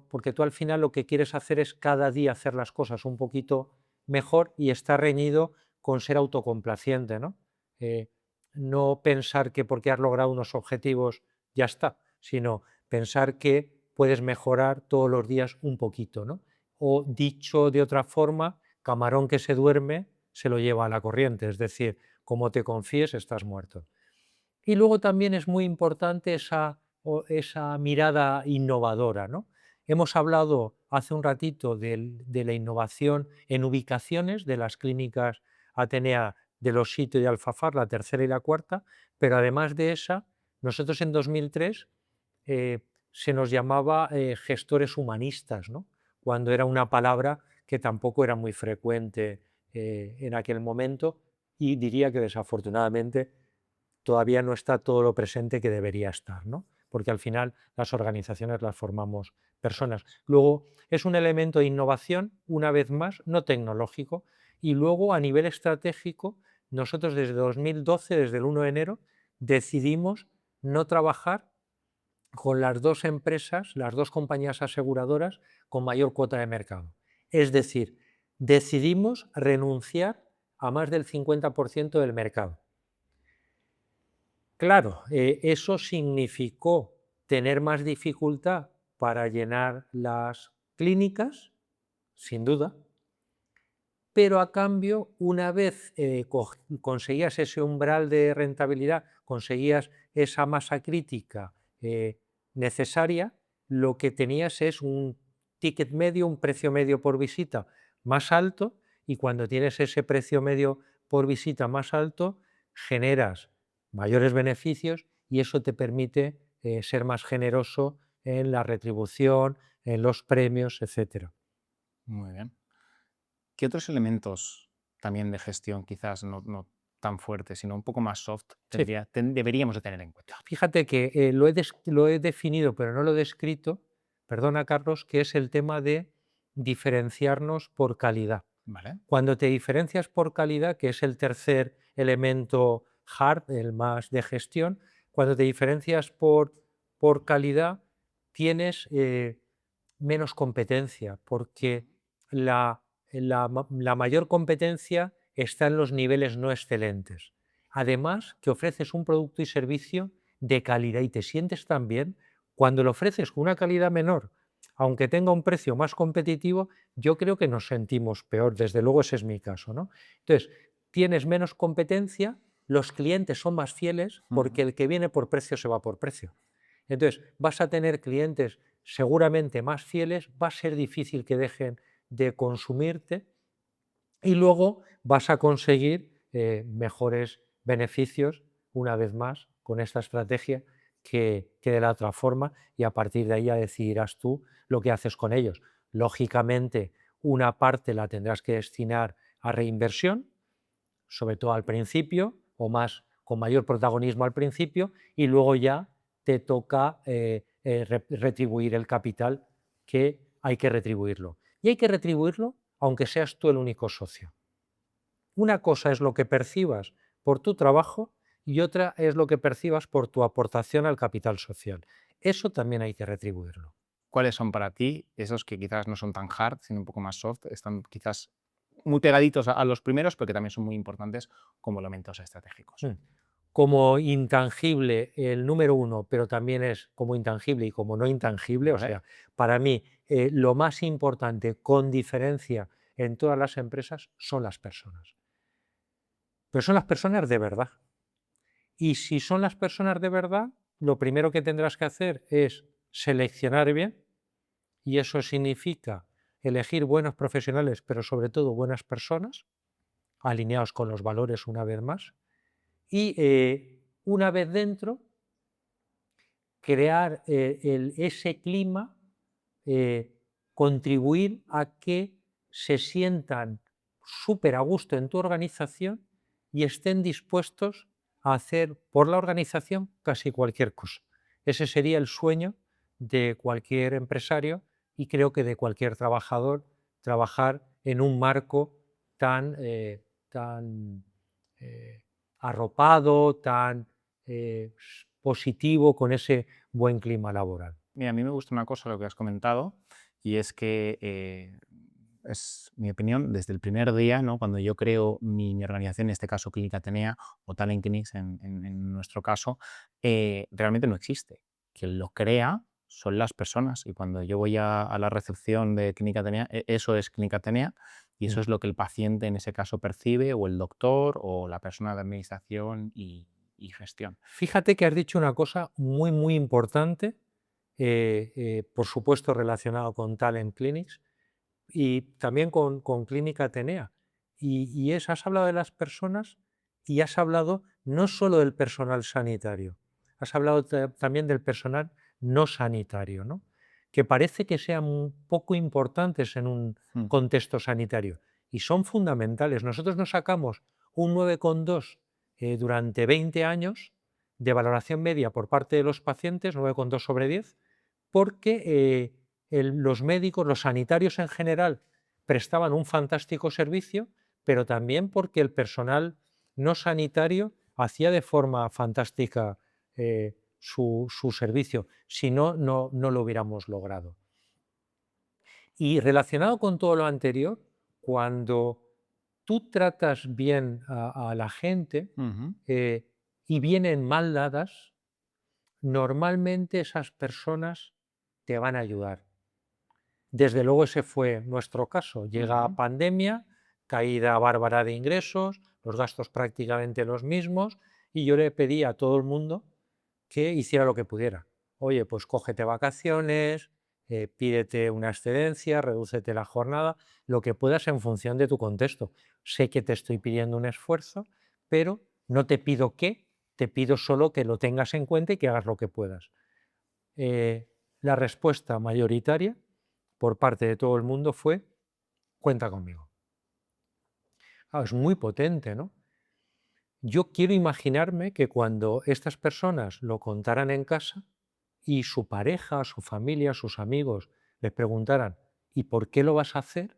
porque tú al final lo que quieres hacer es cada día hacer las cosas un poquito mejor y estar reñido con ser autocomplaciente, ¿no? Eh, no pensar que porque has logrado unos objetivos ya está, sino pensar que puedes mejorar todos los días un poquito, ¿no? O dicho de otra forma, camarón que se duerme se lo lleva a la corriente, es decir, como te confíes estás muerto. Y luego también es muy importante esa mirada innovadora, ¿no? Hemos hablado hace un ratito de la innovación en ubicaciones de las clínicas Atenea de Los Sitios y Alfafar, la tercera y la cuarta, pero además de esa, nosotros en 2003 se nos llamaba gestores humanistas, ¿no? Cuando era una palabra que tampoco era muy frecuente en aquel momento y diría que desafortunadamente todavía no está todo lo presente que debería estar, ¿no? porque al final las organizaciones las formamos personas. Luego, es un elemento de innovación, una vez más, no tecnológico, y luego a nivel estratégico, nosotros desde 2012, desde el 1 de enero, decidimos no trabajar con las dos empresas, las dos compañías aseguradoras con mayor cuota de mercado. Es decir, decidimos renunciar a más del 50% del mercado. Claro, eso significó tener más dificultad para llenar las clínicas, sin duda, pero a cambio, una vez conseguías ese umbral de rentabilidad, conseguías esa masa crítica necesaria, lo que tenías es un ticket medio, un precio medio por visita más alto, y cuando tienes ese precio medio por visita más alto, generas mayores beneficios y eso te permite ser más generoso en la retribución, en los premios, etcétera. Muy bien. ¿Qué otros elementos también de gestión, quizás no tan fuertes, sino un poco más soft, Sí. deberíamos de tener en cuenta? Fíjate que lo he definido, pero no lo he descrito, perdona Carlos, que es el tema de diferenciarnos por calidad. ¿Vale? Cuando te diferencias por calidad, que es el tercer elemento hard, el más de gestión, cuando te diferencias por calidad, tienes menos competencia, porque la mayor competencia está en los niveles no excelentes. Además, que ofreces un producto y servicio de calidad y te sientes tan bien cuando lo ofreces con una calidad menor, aunque tenga un precio más competitivo, yo creo que nos sentimos peor, desde luego ese es mi caso, ¿no? Entonces, tienes menos competencia, los clientes son más fieles porque Ujú. el que viene por precio se va por precio. Entonces, vas a tener clientes seguramente más fieles, va a ser difícil que dejen de consumirte y luego vas a conseguir mejores beneficios, una vez más, con esta estrategia que de la otra forma, y a partir de ahí ya decidirás tú lo que haces con ellos. Lógicamente, una parte la tendrás que destinar a reinversión, sobre todo al principio, o más con mayor protagonismo al principio, y luego ya te toca retribuir el capital, que hay que retribuirlo. Y hay que retribuirlo aunque seas tú el único socio. Una cosa es lo que percibas por tu trabajo y otra es lo que percibas por tu aportación al capital social. Eso también hay que retribuirlo. ¿Cuáles son para ti esos que quizás no son tan hard, sino un poco más soft? Están quizás muy pegaditos a los primeros, pero que también son muy importantes como elementos estratégicos. Mm. Como intangible, el número uno, pero también es como intangible y como no intangible, o ¿Vale? sea, para mí lo más importante con diferencia en todas las empresas son las personas. Pero son las personas de verdad. Y si son las personas de verdad, lo primero que tendrás que hacer es seleccionar bien, y eso significa elegir buenos profesionales, pero sobre todo buenas personas, alineados con los valores una vez más, y una vez dentro, crear ese clima, contribuir a que se sientan súper a gusto en tu organización y estén dispuestos a hacer por la organización casi cualquier cosa. Ese sería el sueño de cualquier empresario y creo que de cualquier trabajador, trabajar en un marco tan arropado, tan positivo, con ese buen clima laboral. Mira, a mí me gusta una cosa lo que has comentado y es que es mi opinión, desde el primer día, ¿no? Cuando yo creo mi organización, en este caso Clínica Atenea o Talent Clinics en nuestro caso, realmente no existe. Quien lo crea son las personas y cuando yo voy a la recepción de Clínica Atenea, eso es Clínica Atenea y eso Mm. es lo que el paciente en ese caso percibe o el doctor o la persona de administración y gestión. Fíjate que has dicho una cosa muy, muy importante, por supuesto relacionado con Talent Clinics y también con Clínica Atenea. Has hablado de las personas y has hablado no solo del personal sanitario, has hablado también del personal no sanitario, ¿no? Que parece que sean poco importantes en un Mm. contexto sanitario y son fundamentales. Nosotros nos sacamos un 9,2 durante 20 años de valoración media por parte de los pacientes, 9,2 sobre 10, porque los médicos, los sanitarios en general, prestaban un fantástico servicio, pero también porque el personal no sanitario hacía de forma fantástica su servicio. Si no, no lo hubiéramos logrado. Y relacionado con todo lo anterior, cuando tú tratas bien a la gente Ujú. y vienen mal dadas, normalmente esas personas te van a ayudar. Desde luego ese fue nuestro caso. Llega Ujú. pandemia, caída bárbara de ingresos, los gastos prácticamente los mismos, y yo le pedí a todo el mundo que hiciera lo que pudiera. Oye, pues cógete vacaciones, pídete una excedencia, redúcete la jornada, lo que puedas en función de tu contexto. Sé que te estoy pidiendo un esfuerzo, pero no te pido qué, te pido solo que lo tengas en cuenta y que hagas lo que puedas. La respuesta mayoritaria por parte de todo el mundo fue: cuenta conmigo. Es muy potente, ¿no? Yo quiero imaginarme que cuando estas personas lo contaran en casa y su pareja, su familia, sus amigos les preguntaran: ¿y por qué lo vas a hacer?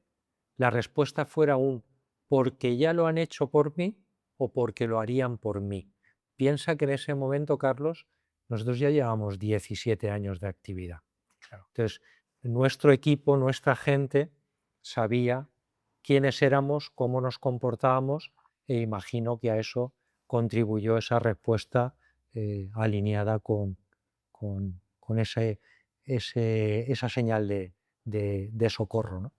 La respuesta fuera un: porque ya lo han hecho por mí o porque lo harían por mí. Piensa que en ese momento, Carlos, nosotros ya llevamos 17 años de actividad. Claro. Entonces, nuestro equipo, nuestra gente sabía quiénes éramos, cómo nos comportábamos, e imagino que a eso contribuyó esa respuesta alineada con esa señal de socorro, ¿no?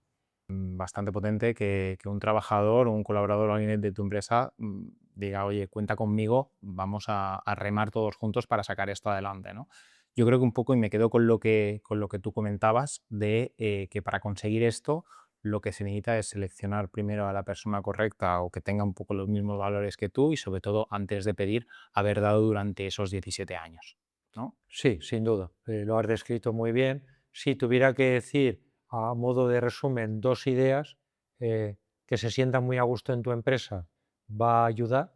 Bastante potente que un trabajador o un colaborador o alguien de tu empresa diga, oye, cuenta conmigo, vamos a remar todos juntos para sacar esto adelante, ¿no? Yo creo que un poco, y me quedo con lo que tú comentabas, de que para conseguir esto lo que se necesita es seleccionar primero a la persona correcta o que tenga un poco los mismos valores que tú y sobre todo, antes de pedir, haber dado durante esos 17 años, ¿no? Sí, sin duda, lo has descrito muy bien. Si tuviera que decir, a modo de resumen, dos ideas: que se sientan muy a gusto en tu empresa va a ayudar,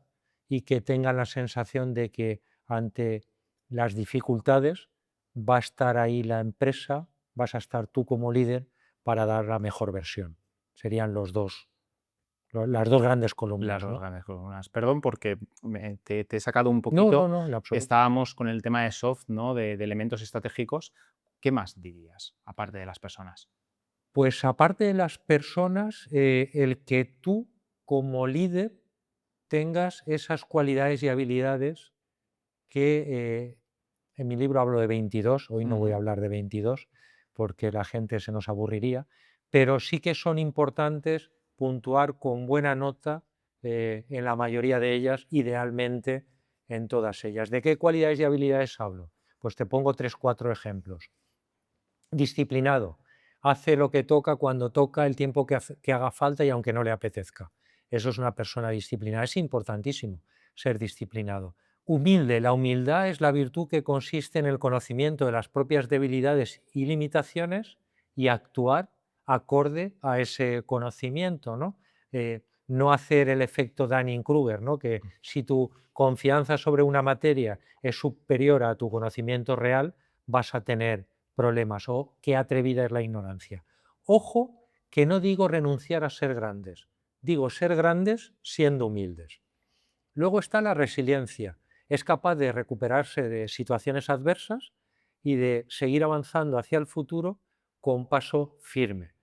y que tengan la sensación de que ante las dificultades va a estar ahí la empresa, vas a estar tú como líder para dar la mejor versión. Serían las dos grandes Las columnas, dos ¿no? grandes columnas. Perdón porque te he sacado un No, no, poquito. no, en absoluto. Estábamos con el tema de soft, ¿no? De elementos estratégicos. ¿Qué más dirías, aparte de las personas? Pues aparte de las personas, el que tú como líder tengas esas cualidades y habilidades que en mi libro hablo de 22, hoy no voy a Ujú. hablar de 22 porque la gente se nos aburriría, pero sí que son importantes puntuar con buena nota en la mayoría de ellas, idealmente en todas ellas. ¿De qué cualidades y habilidades hablo? Pues te pongo 3, 4 ejemplos. Disciplinado, hace lo que toca cuando toca, el tiempo que haga falta y aunque no le apetezca. Eso es una persona disciplinada. Es importantísimo ser disciplinado. Humilde, la humildad es la virtud que consiste en el conocimiento de las propias debilidades y limitaciones y actuar acorde a ese conocimiento, ¿no? No hacer el efecto Dunning-Kruger, ¿no? Que si tu confianza sobre una materia es superior a tu conocimiento real, vas a tener problemas, o qué atrevida es la ignorancia. Ojo, que no digo renunciar a ser grandes, digo ser grandes siendo humildes. Luego está la resiliencia. Es capaz de recuperarse de situaciones adversas y de seguir avanzando hacia el futuro con paso firme.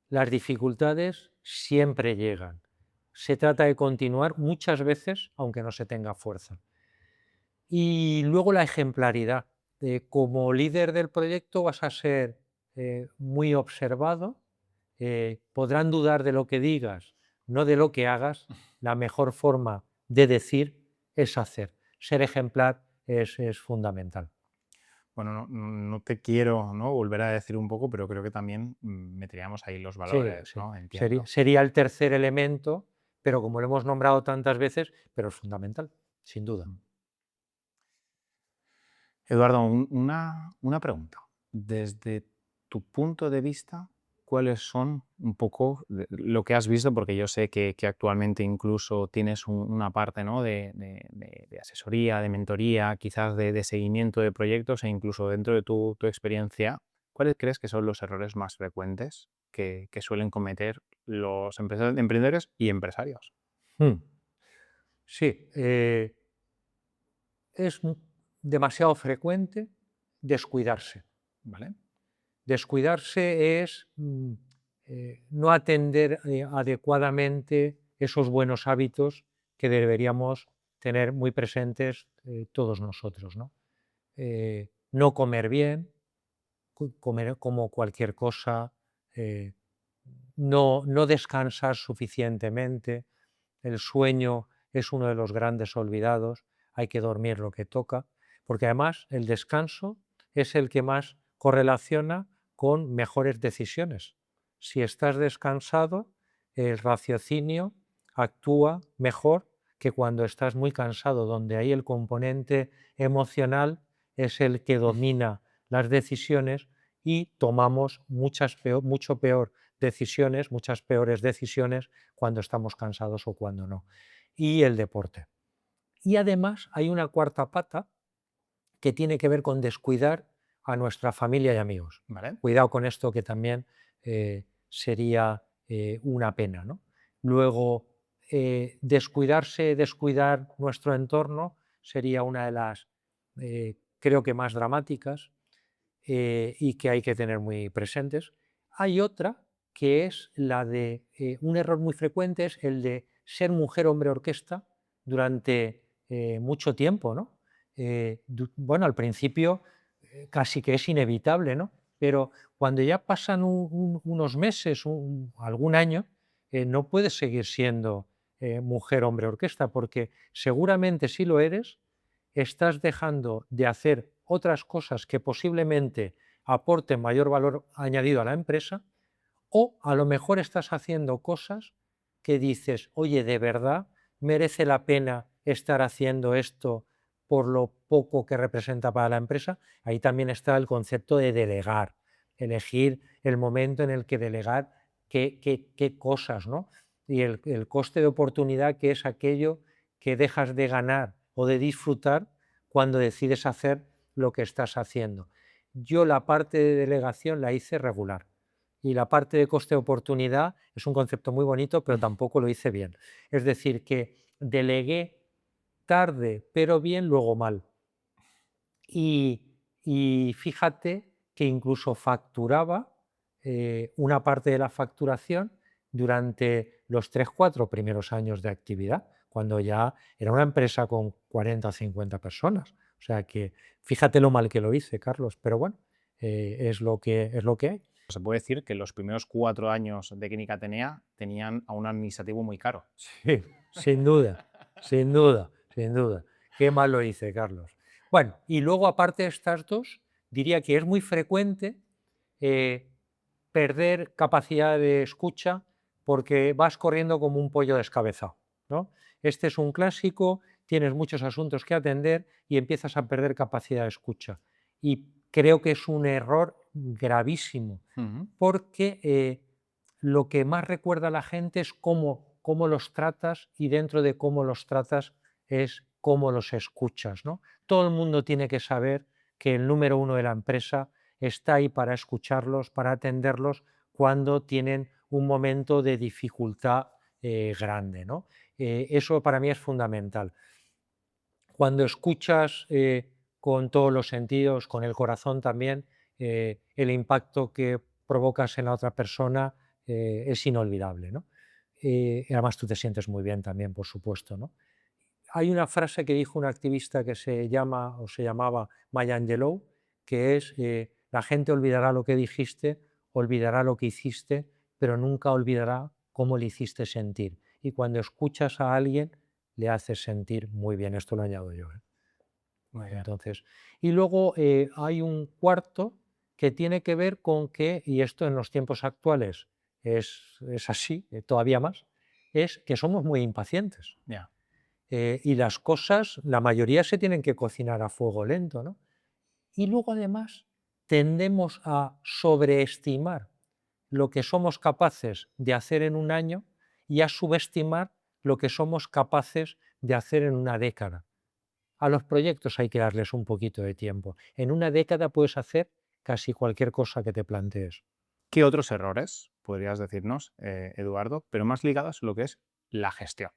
Las dificultades siempre llegan. Se trata de continuar muchas veces aunque no se tenga fuerza. Y luego la ejemplaridad. Como líder del proyecto vas a ser muy observado, podrán dudar de lo que digas, no de lo que hagas. La mejor forma de decir es hacer. Ser ejemplar es fundamental. Bueno, no te quiero, ¿no? Volver a decir un poco, pero creo que también meteríamos ahí los Sí, valores, sí. ¿no? Sería, Entiendo. sería el tercer elemento, pero como lo hemos nombrado tantas veces, pero es fundamental, sin duda. Mm. Eduardo, una pregunta. Desde tu punto de vista, cuáles son un poco lo que has visto, porque yo sé que actualmente incluso tienes una parte, ¿no? de asesoría, de mentoría, quizás de seguimiento de proyectos e incluso dentro de tu experiencia, ¿cuáles crees que son los errores más frecuentes que suelen cometer los emprendedores y empresarios? Mm, Sí, es demasiado frecuente descuidarse. ¿Vale? Descuidarse es no atender adecuadamente esos buenos hábitos que deberíamos tener muy presentes todos nosotros, ¿no? No comer bien, comer como cualquier cosa, eh, no descansar suficientemente, el sueño es uno de los grandes olvidados, hay que dormir lo que toca, porque además el descanso es el que más correlaciona con mejores decisiones. Si estás descansado, el raciocinio actúa mejor que cuando estás muy cansado, donde ahí el componente emocional es el que domina las decisiones y tomamos mucho peor decisiones, muchas peores decisiones cuando estamos cansados o cuando no. Y el deporte. Y además hay una cuarta pata que tiene que ver con descuidar a nuestra familia y amigos. ¿Vale? Cuidado con esto que también sería una pena, ¿no? Luego, descuidar nuestro entorno sería una de las, creo que más dramáticas, y que hay que tener muy presentes. Hay otra que es la de un error muy frecuente, es el de ser mujer, hombre, orquesta durante mucho tiempo, ¿no? Bueno, al principio casi que es inevitable, ¿no? Pero cuando ya pasan unos meses, algún año, no puedes seguir siendo mujer, hombre, orquesta, porque seguramente si lo eres, estás dejando de hacer otras cosas que posiblemente aporten mayor valor añadido a la empresa, o a lo mejor estás haciendo cosas que dices, oye, ¿de verdad merece la pena estar haciendo esto por lo poco que representa para la empresa? Ahí también está el concepto de delegar, elegir el momento en el que delegar qué cosas, ¿no? Y el coste de oportunidad, que es aquello que dejas de ganar o de disfrutar cuando decides hacer lo que estás haciendo. Yo la parte de delegación la hice regular y la parte de coste de oportunidad es un concepto muy bonito, pero tampoco lo hice bien. Es decir, que delegué tarde, pero bien, luego mal. Y, y fíjate que incluso facturaba una parte de la facturación durante los 3 4 primeros años de actividad, cuando ya era una empresa con 40 o 50 personas. O sea que fíjate lo mal que lo hice, Carlos, pero bueno, es lo que hay. Se puede decir que los primeros 4 años de Clínica Atenea tenían a un administrativo muy caro. Sí, sin duda, sin duda, sin duda. Qué mal lo hice, Carlos. Bueno, y luego aparte de estas dos, diría que es muy frecuente eh, perder capacidad de escucha porque vas corriendo como un pollo descabezado, ¿no? Este es un clásico, tienes muchos asuntos que atender y empiezas a perder capacidad de escucha. Y creo que es un error gravísimo Ujú. porque lo que más recuerda a la gente es cómo los tratas, y dentro de cómo los tratas es cómo los escuchas, ¿no? Todo el mundo tiene que saber que el número uno de la empresa está ahí para escucharlos, para atenderlos cuando tienen un momento de dificultad grande, ¿no? Eso para mí es fundamental. Cuando escuchas con todos los sentidos, con el corazón también, el impacto que provocas en la otra persona es inolvidable, ¿no? Y además tú te sientes muy bien también, por supuesto, ¿no? Hay una frase que dijo un activista que se llama o se llamaba Maya Angelou, que es la gente olvidará lo que dijiste, olvidará lo que hiciste, pero nunca olvidará cómo le hiciste sentir. Y cuando escuchas a alguien, le haces sentir muy bien. Esto lo añado yo, ¿eh? Muy bien. Entonces, y luego hay un cuarto que tiene que ver con que, y esto en los tiempos actuales es así, todavía más, es que somos muy impacientes. Ya. Y las cosas, la mayoría se tienen que cocinar a fuego lento, ¿no? Y luego además tendemos a sobreestimar lo que somos capaces de hacer en un año y a subestimar lo que somos capaces de hacer en una década. A los proyectos hay que darles un poquito de tiempo. En una década puedes hacer casi cualquier cosa que te plantees. ¿Qué otros errores podrías decirnos, Eduardo, pero más ligados a lo que es la gestión,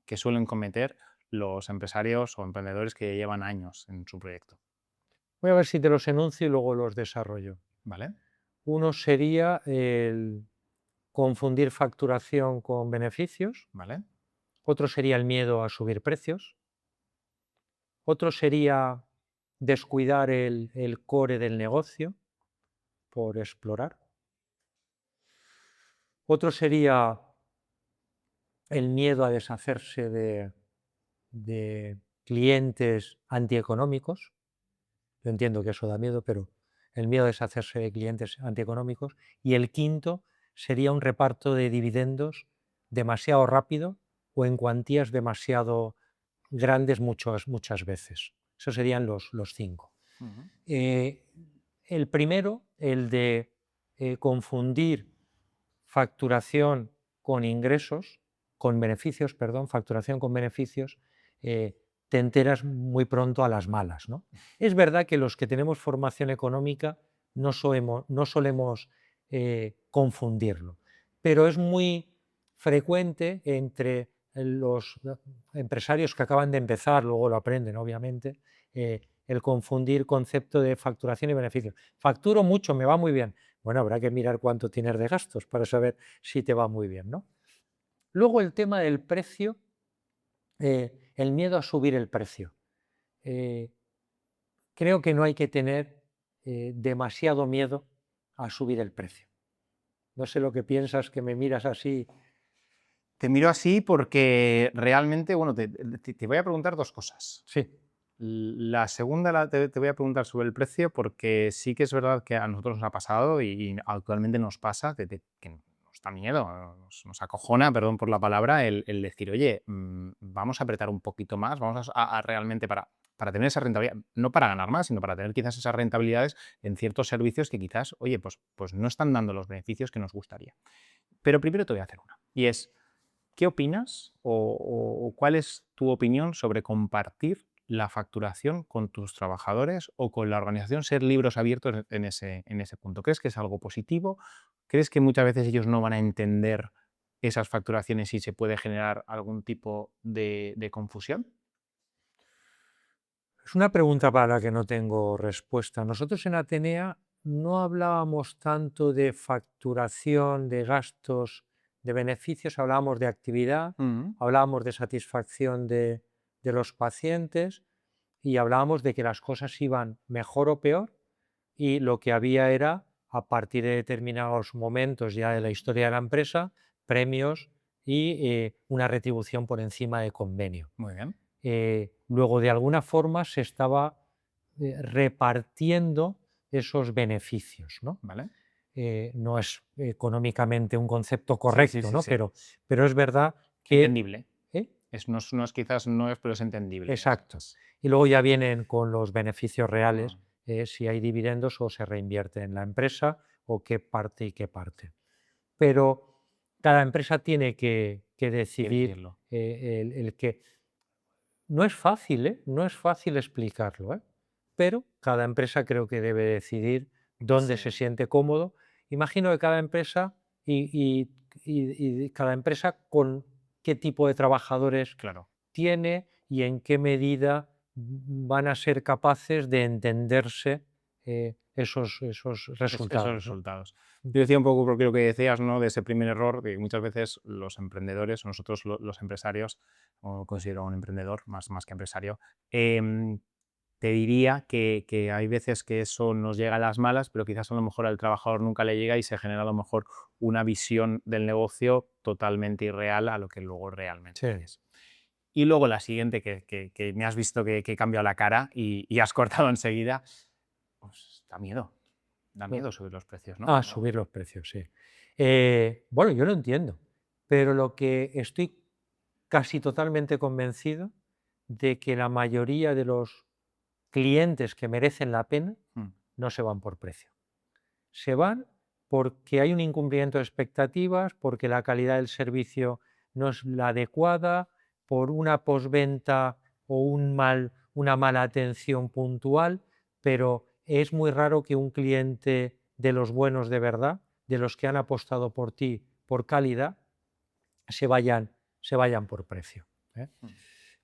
que suelen cometer los empresarios o emprendedores que llevan años en su proyecto? Voy a ver si te los enuncio y luego los desarrollo. ¿Vale? Uno sería el confundir facturación con beneficios, ¿Vale? otro sería el miedo a subir precios, otro sería descuidar el core del negocio por explorar, otro sería el miedo a deshacerse de clientes antieconómicos. Yo entiendo que eso da miedo, pero el miedo a deshacerse de clientes antieconómicos. Y el quinto sería un reparto de dividendos demasiado rápido o en cuantías demasiado grandes muchas veces. Esos serían los cinco. Ujú. El primero, el de confundir facturación con ingresos, con beneficios, perdón, facturación con beneficios, te enteras muy pronto a las malas, ¿no? Es verdad que los que tenemos formación económica no solemos confundirlo, pero es muy frecuente entre los empresarios que acaban de empezar, luego lo aprenden obviamente, el confundir concepto de facturación y beneficios. Facturo mucho, me va muy bien. Bueno, habrá que mirar cuánto tienes de gastos para saber si te va muy bien, ¿no? Luego el tema del precio, el miedo a subir el precio. Eh, Creo que no hay que tener demasiado miedo a subir el precio. No sé lo que piensas, que me miras así. Te miro así porque realmente, bueno, te voy a preguntar dos cosas. Sí, La segunda te voy a preguntar sobre el precio porque sí que es verdad que a nosotros nos ha pasado y actualmente nos pasa que nos da miedo, nos acojona, perdón por la palabra, el decir, oye, vamos a apretar un poquito más, vamos a realmente para tener esa rentabilidad, no para ganar más, sino para tener quizás esas rentabilidades en ciertos servicios que quizás, oye, pues no están dando los beneficios que nos gustaría. Pero primero te voy a hacer una, y es, ¿qué opinas o cuál es tu opinión sobre compartir la facturación con tus trabajadores o con la organización, ser libros abiertos en ese punto? ¿Crees que es algo positivo? ¿Crees que muchas veces ellos no van a entender esas facturaciones y se puede generar algún tipo de confusión? es una pregunta para la que no tengo respuesta. Nosotros en Atenea no hablábamos tanto de facturación, de gastos, de beneficios, hablábamos de actividad, Mm. hablábamos de satisfacción de los pacientes y hablábamos de que las cosas iban mejor o peor y lo que había era, a partir de determinados momentos ya de la historia de la empresa, premios y una retribución por encima de convenio. Muy bien. Luego, de alguna forma, se estaba repartiendo esos beneficios, ¿no? ¿Vale? No es económicamente un concepto Sí, sí, correcto, sí, ¿no? sí. Pero es verdad que... Entendible. ¿eh? No es quizás, no es, pero es entendible. Exacto. Y luego ya vienen con los beneficios Ah, reales, si hay dividendos o se reinvierte en la empresa o qué parte y qué parte. Pero cada empresa tiene que hay que decidir decirlo. el que... No es fácil, ¿eh? No es fácil explicarlo, ¿eh? Pero cada empresa creo que debe decidir dónde Sí, se siente cómodo. Imagino que cada empresa y cada empresa con qué tipo de trabajadores claro. tiene y en qué medida van a ser capaces de entenderse esos Esos resultados, ¿no? resultados. Yo decía un poco porque lo que decías, ¿no? De ese primer error, que muchas veces los emprendedores, o nosotros los empresarios, o considero un emprendedor más que empresario, em, te diría que hay veces que eso nos llega a las malas, pero quizás a lo mejor al trabajador nunca le llega y se genera a lo mejor una visión del negocio totalmente irreal a lo que luego Sí. realmente es. Y luego la siguiente, que me has visto que he cambiado la cara y has cortado enseguida, pues da Bueno, miedo subir los precios, ¿no? subir los precios, sí. Bueno, yo lo entiendo, pero lo que estoy casi totalmente convencido de que la mayoría de los clientes que merecen la pena Mm. no se van por precio. Se van porque hay un incumplimiento de expectativas, porque la calidad del servicio no es la adecuada, por una postventa o una mala atención puntual, pero es muy raro que un cliente de los buenos de verdad, de los que han apostado por ti por calidad, se vayan por precio, ¿eh?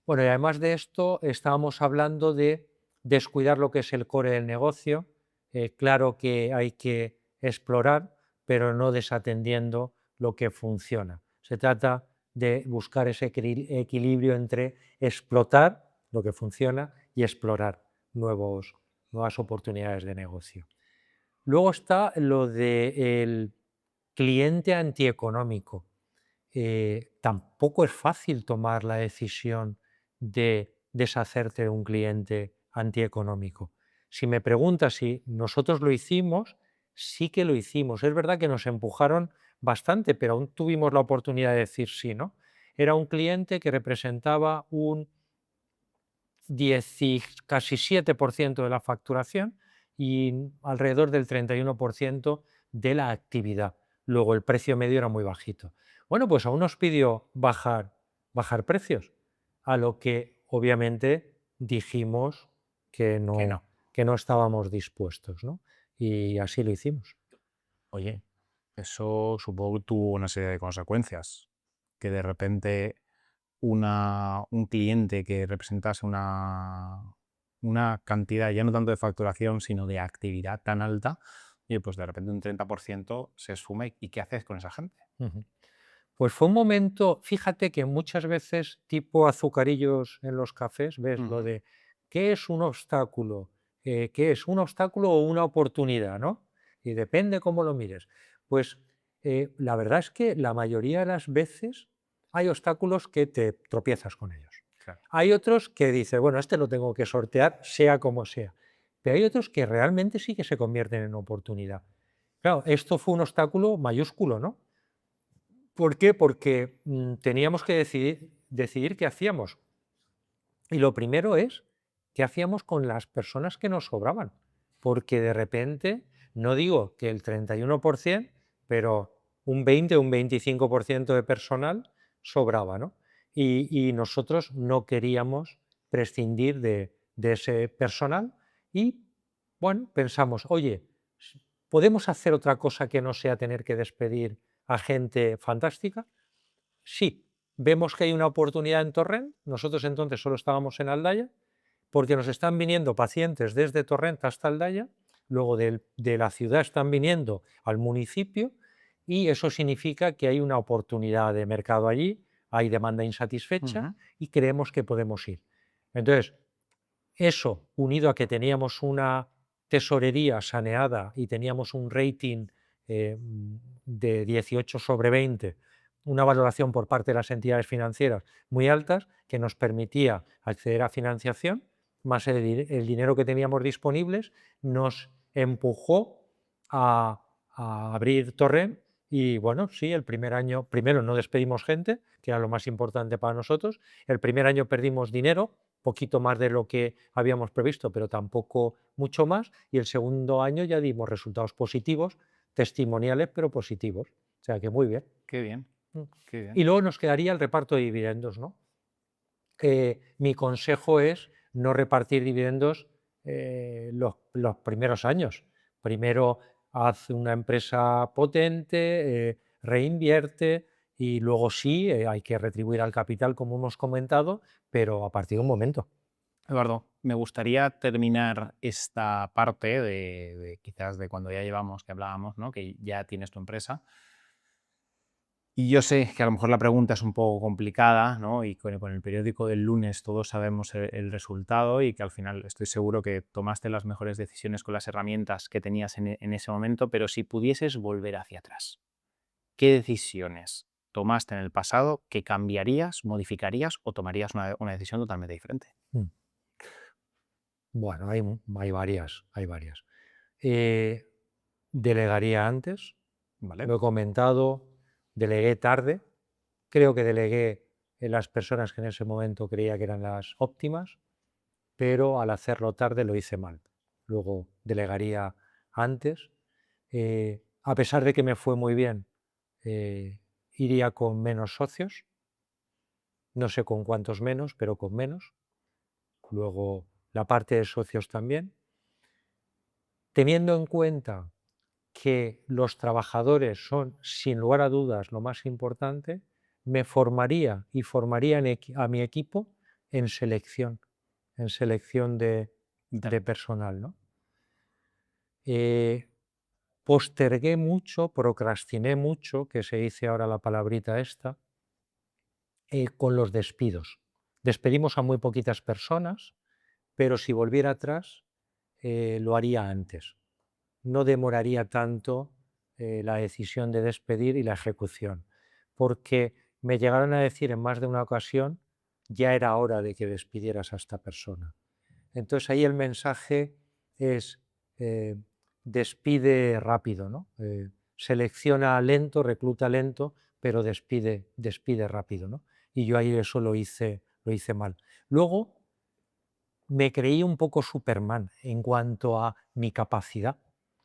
Bueno, y además de esto, estábamos hablando de descuidar lo que es el core del negocio. Claro que hay que explorar, pero no desatendiendo lo que funciona. Se trata de buscar ese equilibrio entre explotar lo que funciona y explorar nuevas oportunidades de negocio. Luego está lo del cliente antieconómico. Tampoco es fácil tomar la decisión de deshacerte de un cliente antieconómico. Si me preguntas si nosotros lo hicimos, sí que lo hicimos. Es verdad que nos empujaron bastante, pero aún tuvimos la oportunidad de decir sí, ¿no? Era un cliente que representaba un 10 y casi 7% de la facturación y alrededor del 31% de la actividad. Luego el precio medio era muy bajito. Bueno, pues aún nos pidió bajar precios, a lo que obviamente dijimos que Que no, no. que no estábamos dispuestos, ¿no? Y así lo hicimos. Oye, eso supongo que tuvo una serie de consecuencias. Que de repente un cliente que representase una cantidad ya no tanto de facturación, sino de actividad tan alta, y pues de repente un 30% se esfuma. ¿Y qué haces con esa gente? Ujú. Pues fue un momento, fíjate que muchas veces, tipo azucarillos en los cafés, ves lo Ujú. de ¿qué es un obstáculo? ¿Qué es un obstáculo o una oportunidad? ¿No? Y depende cómo lo mires. Pues la verdad es que la mayoría de las veces hay obstáculos que te tropiezas con ellos. Claro. Hay otros que dices, bueno, este lo tengo que sortear, sea como sea. Pero hay otros que realmente sí que se convierten en oportunidad. Claro, esto fue un obstáculo mayúsculo, ¿no? ¿Por qué? Porque teníamos que decidir qué hacíamos. Y lo primero es qué hacíamos con las personas que nos sobraban. Porque de repente, no digo que el 31%, pero un 20 o un 25% de personal sobraba, ¿no? Y nosotros no queríamos prescindir de ese personal y, bueno, pensamos, oye, ¿podemos hacer otra cosa que no sea tener que despedir a gente fantástica? Sí, vemos que hay una oportunidad en Torrent, nosotros entonces solo estábamos en Aldaya, porque nos están viniendo pacientes desde Torrent hasta Aldaya, luego de la ciudad están viniendo al municipio y eso significa que hay una oportunidad de mercado allí, hay demanda insatisfecha Ujú. y creemos que podemos ir. Entonces, eso, unido a que teníamos una tesorería saneada y teníamos un rating de 18 sobre 20, una valoración por parte de las entidades financieras muy altas, que nos permitía acceder a financiación, más el dinero que teníamos disponibles, nos empujó a abrir Torrent. Y bueno, sí, el primer año, primero no despedimos gente, que era lo más importante para nosotros. El primer año perdimos dinero, poquito más de lo que habíamos previsto, pero tampoco mucho más. Y el segundo año ya dimos resultados positivos, testimoniales, pero positivos. O sea que muy bien. Qué bien, Mm. qué bien. Y luego nos quedaría el reparto de dividendos, ¿no? Mi consejo es no repartir dividendos los primeros años. Primero haz una empresa potente, reinvierte y luego sí, hay que retribuir al capital, como hemos comentado, pero a partir de un momento. Eduardo, me gustaría terminar esta parte de quizás de cuando ya llevamos, que hablábamos, ¿no? Que ya tienes tu empresa. Y yo sé que a lo mejor la pregunta es un poco complicada, ¿no? Y con el periódico del lunes todos sabemos el resultado y que al final estoy seguro que tomaste las mejores decisiones con las herramientas que tenías en ese momento, pero si pudieses volver hacia atrás, ¿qué decisiones tomaste en el pasado que cambiarías, modificarías o tomarías una decisión totalmente diferente? Mm. Bueno, hay varias, hay varias. Eh, Delegaría antes, ¿Vale? lo he comentado, delegué tarde, creo que delegué en las personas que en ese momento creía que eran las óptimas, pero al hacerlo tarde lo hice mal. Luego delegaría antes. a pesar de que me fue muy bien, iría con menos socios, no sé con cuántos menos, pero con menos. Luego la parte de socios también. Teniendo en cuenta que los trabajadores son, sin lugar a dudas, lo más importante, me formaría y formaría a mi equipo en selección de personal, ¿no? Eh, Postergué mucho, procrastiné mucho, que se dice ahora la palabrita esta, con los despidos. Despedimos a muy poquitas personas, pero si volviera atrás, lo haría antes. No demoraría tanto la decisión de despedir y la ejecución, porque me llegaron a decir en más de una ocasión, ya era hora de que despidieras a esta persona. Entonces ahí el mensaje es, despide rápido, ¿no? Selecciona lento, recluta lento, pero despide rápido, ¿no? Y yo ahí eso lo hice mal. Luego me creí un poco Superman en cuanto a mi capacidad.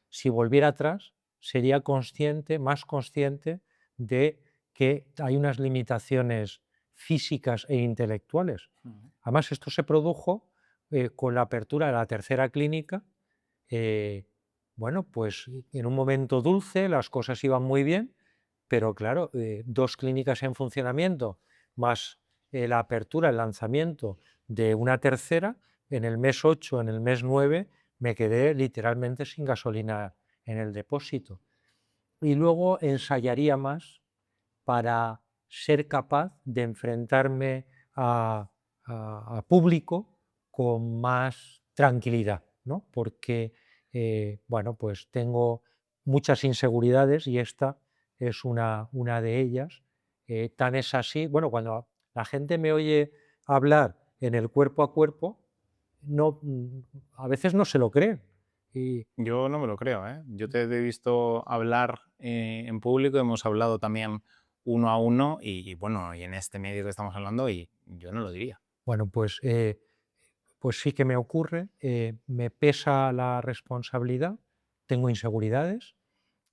Si volviera atrás, sería consciente, más consciente de que hay unas limitaciones físicas e intelectuales. Además, esto se produjo con la apertura de la tercera clínica. Bueno, pues en un momento dulce, las cosas iban muy bien, pero claro, 2 clínicas en funcionamiento, más la apertura, el lanzamiento de una tercera, en el mes 8, en el mes 9, me quedé literalmente sin gasolina en el depósito. Y luego ensayaría más para ser capaz de enfrentarme a público con más tranquilidad, ¿no? Porque, bueno, pues tengo muchas inseguridades y esta es una de ellas. Tan es así, bueno, cuando la gente me oye hablar en el cuerpo a cuerpo, no, a veces no se lo creen. Y Yo no me lo creo, ¿eh? Yo te he visto hablar en público, hemos hablado también uno a uno y bueno, y en este medio que estamos hablando y yo no lo diría. bueno, pues sí que me ocurre, me pesa la responsabilidad, tengo inseguridades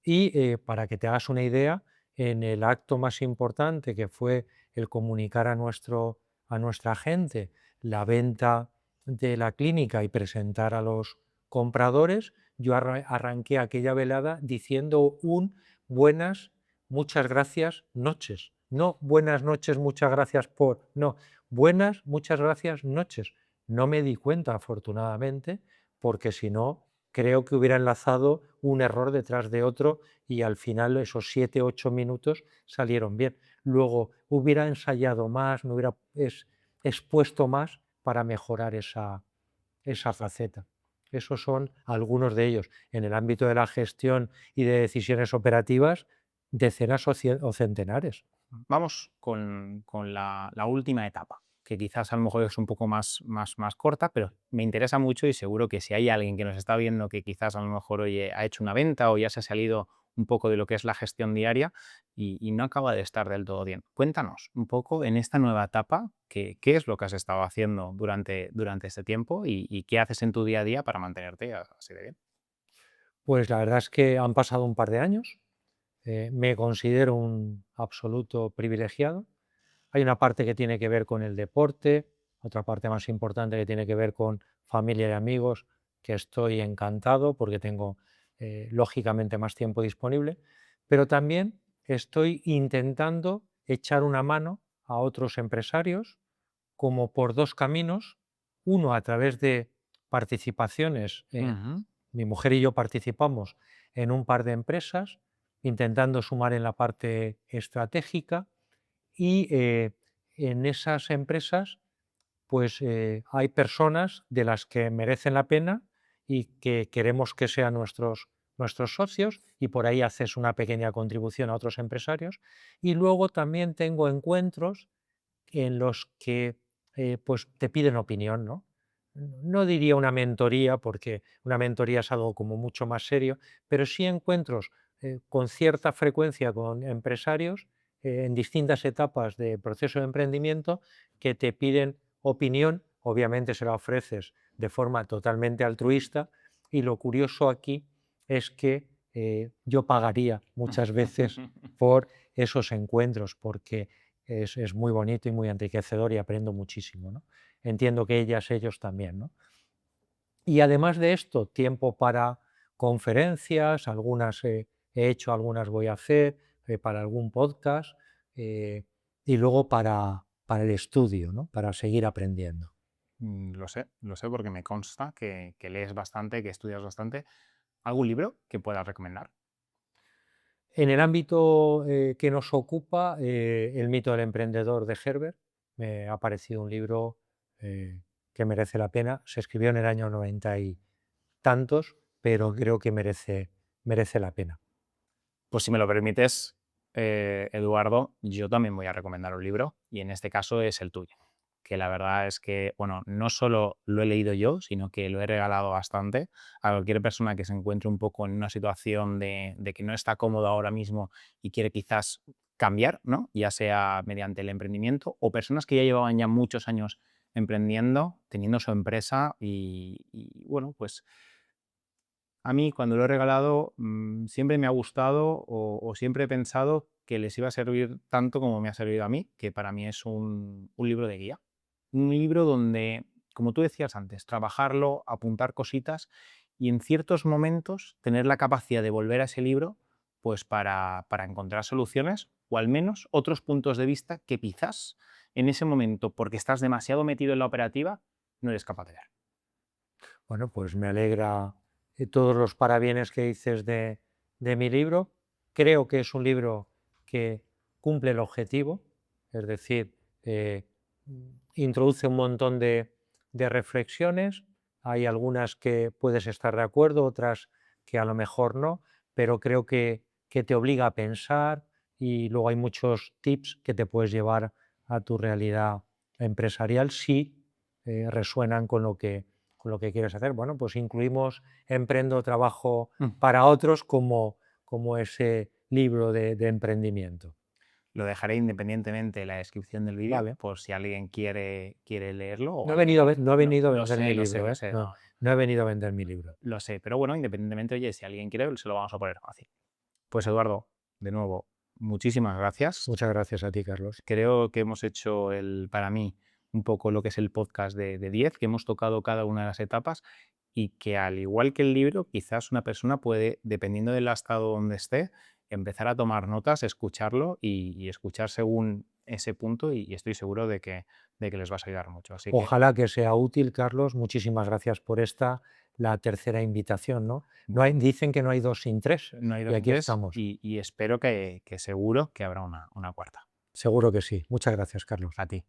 y para que te hagas una idea, en el acto más importante que fue el comunicar a nuestra gente la venta de la clínica y presentar a los compradores, yo arranqué aquella velada diciendo un buenas, muchas gracias, noches. No buenas noches, muchas gracias por, no, buenas, muchas gracias, noches. No me di cuenta, afortunadamente, porque si no, creo que hubiera enlazado un error detrás de otro y al final esos 7, 8 minutos salieron bien. Luego hubiera ensayado más, me hubiera expuesto más para mejorar esa faceta. Esos son algunos de ellos. En el ámbito de la gestión y de decisiones operativas, decenas o centenares. Vamos con la última etapa, que quizás a lo mejor es un poco más corta, pero me interesa mucho y seguro que si hay alguien que nos está viendo que quizás a lo mejor oye, ha hecho una venta o ya se ha salido un poco de lo que es la gestión diaria y no acaba de estar del todo bien. Cuéntanos un poco en esta nueva etapa, qué es lo que has estado haciendo durante este tiempo y qué haces en tu día a día para mantenerte así de bien. Pues la verdad es que han pasado un par de años. Me considero un absoluto privilegiado. Hay una parte que tiene que ver con el deporte, otra parte más importante que tiene que ver con familia y amigos, que estoy encantado porque tengo lógicamente más tiempo disponible, pero también estoy intentando echar una mano a otros empresarios como por dos caminos. Uno, a través de participaciones. Ujú. Mi mujer y yo participamos en un par de empresas, intentando sumar en la parte estratégica y en esas empresas pues hay personas de las que merecen la pena y que queremos que sean nuestros socios y por ahí haces una pequeña contribución a otros empresarios. Y luego también tengo encuentros en los que pues te piden opinión, ¿no? No diría una mentoría, porque una mentoría es algo como mucho más serio, pero sí encuentros con cierta frecuencia con empresarios en distintas etapas del proceso de emprendimiento que te piden opinión, obviamente se la ofreces de forma totalmente altruista y lo curioso aquí es que yo pagaría muchas veces por esos encuentros, porque es muy bonito y muy enriquecedor y aprendo muchísimo, ¿no? Entiendo que ellos también, ¿no? Y además de esto, tiempo para conferencias, algunas he hecho, algunas voy a hacer, para algún podcast, y luego para el estudio, ¿no? Para seguir aprendiendo. Lo sé porque me consta que lees bastante, que estudias bastante. ¿Algún libro que puedas recomendar? En el ámbito que nos ocupa, El mito del emprendedor de Herbert, me ha parecido un libro que merece la pena. Se escribió en el año 90 y tantos, pero creo que merece la pena. Pues si me lo permites, Eduardo, yo también voy a recomendar un libro y en este caso es el tuyo, que la verdad es que, bueno, no solo lo he leído yo, sino que lo he regalado bastante a cualquier persona que se encuentre un poco en una situación de que no está cómodo ahora mismo y quiere quizás cambiar, ¿no? Ya sea mediante el emprendimiento o personas que ya llevaban ya muchos años emprendiendo, teniendo su empresa y bueno, pues a mí, cuando lo he regalado, siempre me ha gustado o siempre he pensado que les iba a servir tanto como me ha servido a mí, que para mí es un libro de guía. Un libro donde, como tú decías antes, trabajarlo, apuntar cositas y en ciertos momentos tener la capacidad de volver a ese libro pues para encontrar soluciones o al menos otros puntos de vista que quizás en ese momento, porque estás demasiado metido en la operativa, no eres capaz de ver. Bueno, pues me alegra todos los parabienes que dices de mi libro. Creo que es un libro que cumple el objetivo, es decir, introduce un montón de reflexiones. Hay algunas que puedes estar de acuerdo, otras que a lo mejor no, pero creo que te obliga a pensar y luego hay muchos tips que te puedes llevar a tu realidad empresarial si resuenan con lo que quieres hacer. Bueno, pues incluimos Emprendo, trabajo para otros como ese libro de emprendimiento. Lo dejaré independientemente en la descripción del vídeo, Vale. por si alguien quiere leerlo o No he al venido, menos no he venido a lo vender mi sé, lo sé, libro, lo ¿eh? sé, No, no, no he venido a vender mi libro. lo sé, pero bueno, independientemente, oye, si alguien quiere, se lo vamos a poner fácil. Pues Eduardo, de nuevo, muchísimas gracias. Muchas gracias a ti, Carlos. Creo que hemos hecho para mí, un poco lo que es el podcast de 10, que hemos tocado cada una de las etapas y que al igual que el libro, quizás una persona puede, dependiendo del estado donde esté, empezar a tomar notas, escucharlo y escuchar según ese punto y estoy seguro de que les vas a ayudar mucho. Así que Ojalá que sea útil, Carlos. Muchísimas gracias por la tercera invitación, ¿no? Dicen que no hay dos sin tres, no hay y dos sin aquí tres estamos. y espero que seguro que habrá una cuarta. Seguro que sí. Muchas gracias, Carlos. A ti.